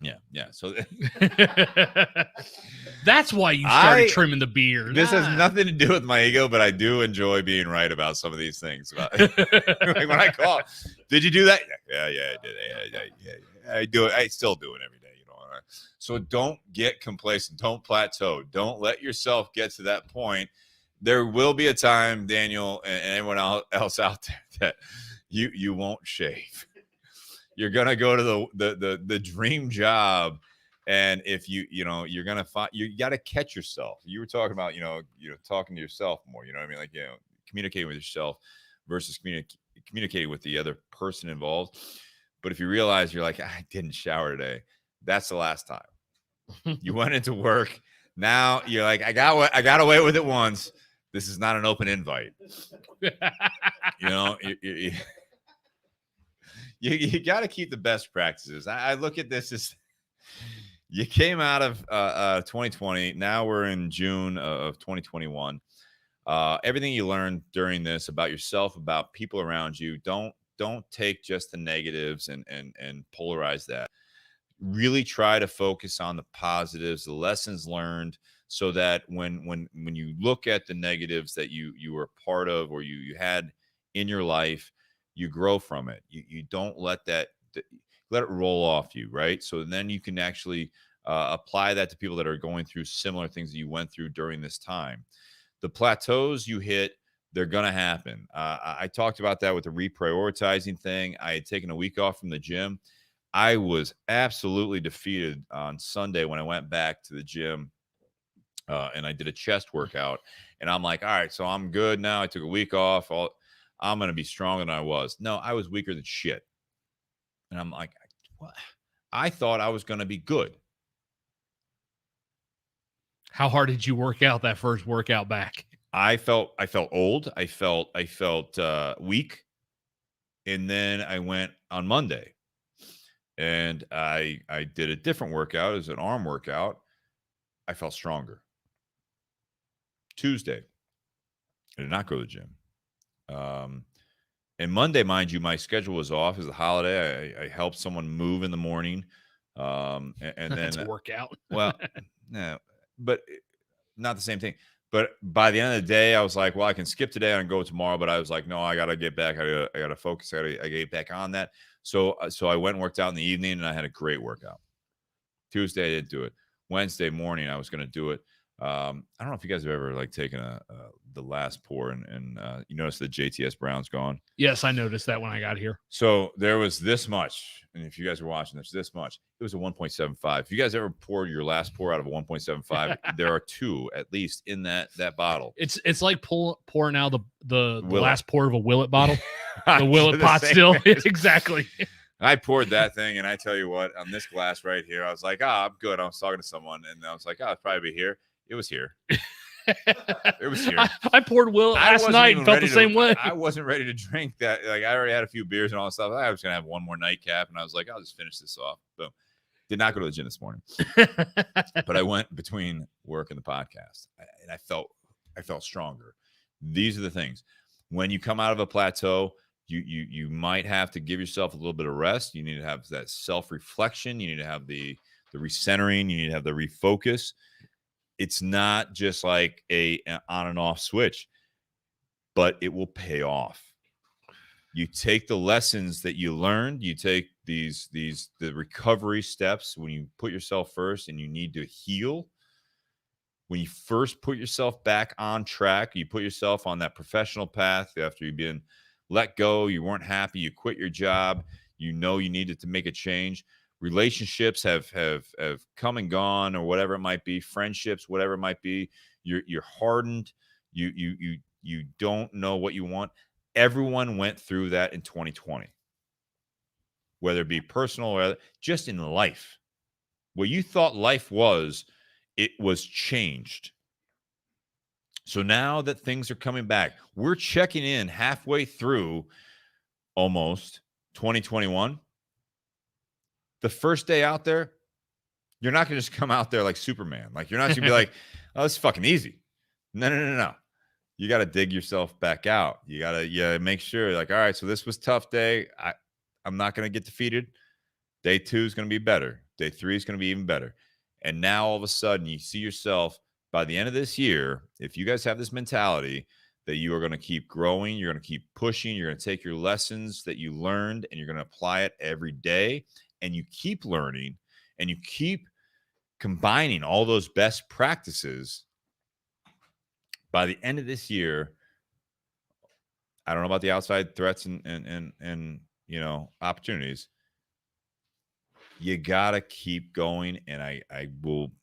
Yeah. So that's why you started trimming the beard. This has nothing to do with my ego, but I do enjoy being right about some of these things. Like when I call, did you do that? Yeah, I did. Yeah, I do it. I still do it every day. So don't get complacent. Don't plateau. Don't let yourself get to that point. There will be a time, Daniel, and everyone else out there, that you won't shave. You're gonna go to the dream job, and if you're gonna find, you got to catch yourself. You were talking about talking to yourself more. You know what I mean? Like communicating with yourself versus communicating with the other person involved. But if you realize you're like, I didn't shower today, that's the last time. You went into work. Now you're like, I got away with it once. This is not an open invite. You got to keep the best practices. I look at this as you came out of 2020. Now we're in June of 2021. Everything you learned during this about yourself, about people around you, don't take just the negatives and polarize that. Really try to focus on the positives, the lessons learned, so that when you look at the negatives that you were part of or you had in your life, you grow from it. You don't let it roll off you, right? So then you can actually apply that to people that are going through similar things that you went through during this time. The plateaus you hit, they're going to happen. I talked about that with the reprioritizing thing. I had taken a week off from the gym. I was absolutely defeated on Sunday when I went back to the gym and I did a chest workout. And I'm like, all right, so I'm good now. I took a week off. I'm going to be stronger than I was. No, I was weaker than shit. And I'm like, what? I thought I was going to be good. How hard did you work out that first workout back? I felt old. I felt weak. And then I went on Monday. And I did a different workout as an arm workout. I felt stronger. Tuesday, I did not go to the gym. And Monday, mind you, my schedule was off. It was a holiday. I helped someone move in the morning. And then that's a workout. Well, no, but not the same thing. But by the end of the day, I was like, well, I can skip today and go tomorrow. But I was like, no, I got to get back. I got to focus. I got to get back on that. So I went and worked out in the evening, and I had a great workout. Tuesday, I didn't do it. Wednesday morning, I was going to do it. I don't know if you guys have ever like taken the last pour and you notice the JTS Brown's gone. Yes, I noticed that when I got here. So there was this much, and if you guys were watching, there's this much. It was a 1.75. If you guys ever poured your last pour out of a 1.75, there are 2 at least in that bottle. It's like pouring out the Willet. last pour of a Willet bottle. The Willet pot still. Exactly. I poured that thing, and I tell you what, on this glass right here, I was like, I'm good. I was talking to someone, and I was like, it's probably here. It was here. It was here. I poured Willet last night and felt the same way. I wasn't ready to drink that. Like, I already had a few beers and all that stuff. I was going to have one more nightcap, and I was like, I'll just finish this off. Boom. Did not go to the gym this morning. But I went between work and the podcast, and I felt stronger. These are the things. When you come out of a plateau, you might have to give yourself a little bit of rest. You need to have that self-reflection. You need to have the recentering. You need to have the refocus. It's not just like an on and off switch, but it will pay off. You take the lessons that you learned, you take the recovery steps when you put yourself first and you need to heal. When you first put yourself back on track, you put yourself on that professional path after you've been let go, you weren't happy, you quit your job, you know you needed to make a change. Relationships have come and gone, or whatever it might be, friendships, whatever it might be. You're hardened. You don't know what you want. Everyone went through that in 2020, whether it be personal or just in life. What you thought life was, it was changed. So now that things are coming back, we're checking in halfway through almost 2021. The first day out there, you're not going to just come out there like Superman. Like, you're not going to be like, oh, this is fucking easy. No. You got to dig yourself back out. You got to make sure, like, all right, so this was tough day. I'm not going to get defeated. Day 2 is going to be better. Day 3 is going to be even better. And now all of a sudden you see yourself by the end of this year, if you guys have this mentality that you are going to keep growing, you're going to keep pushing, you're going to take your lessons that you learned and you're going to apply it every day. And you keep learning and you keep combining all those best practices. By the end of this year, I don't know about the outside threats and opportunities. You gotta keep going, and I will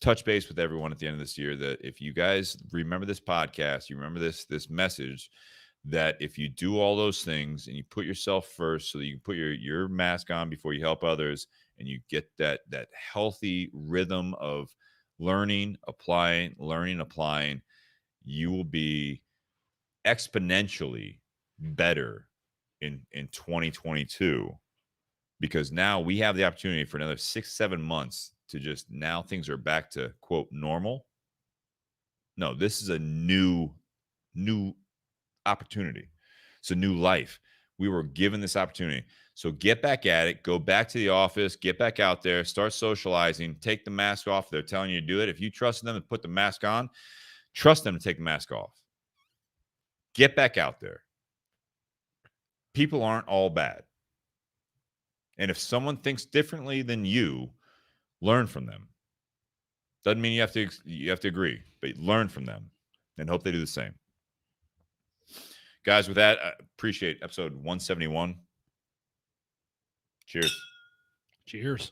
touch base with everyone at the end of this year that if you guys remember this podcast, you remember this message, that if you do all those things and you put yourself first so that you can put your mask on before you help others, and you get that healthy rhythm of learning, applying, you will be exponentially better in 2022, because now we have the opportunity for another 6-7 months to just, now things are back to quote normal. No, this is a new opportunity. It's a new life. We were given this opportunity. So get back at it. Go back to the office. Get back out there. Start socializing. Take the mask off. They're telling you to do it. If you trust them to put the mask on, trust them to take the mask off. Get back out there. People aren't all bad. And if someone thinks differently than you, learn from them. Doesn't mean you have to agree, but learn from them and hope they do the same. Guys, with that, I appreciate episode 171. Cheers. Cheers.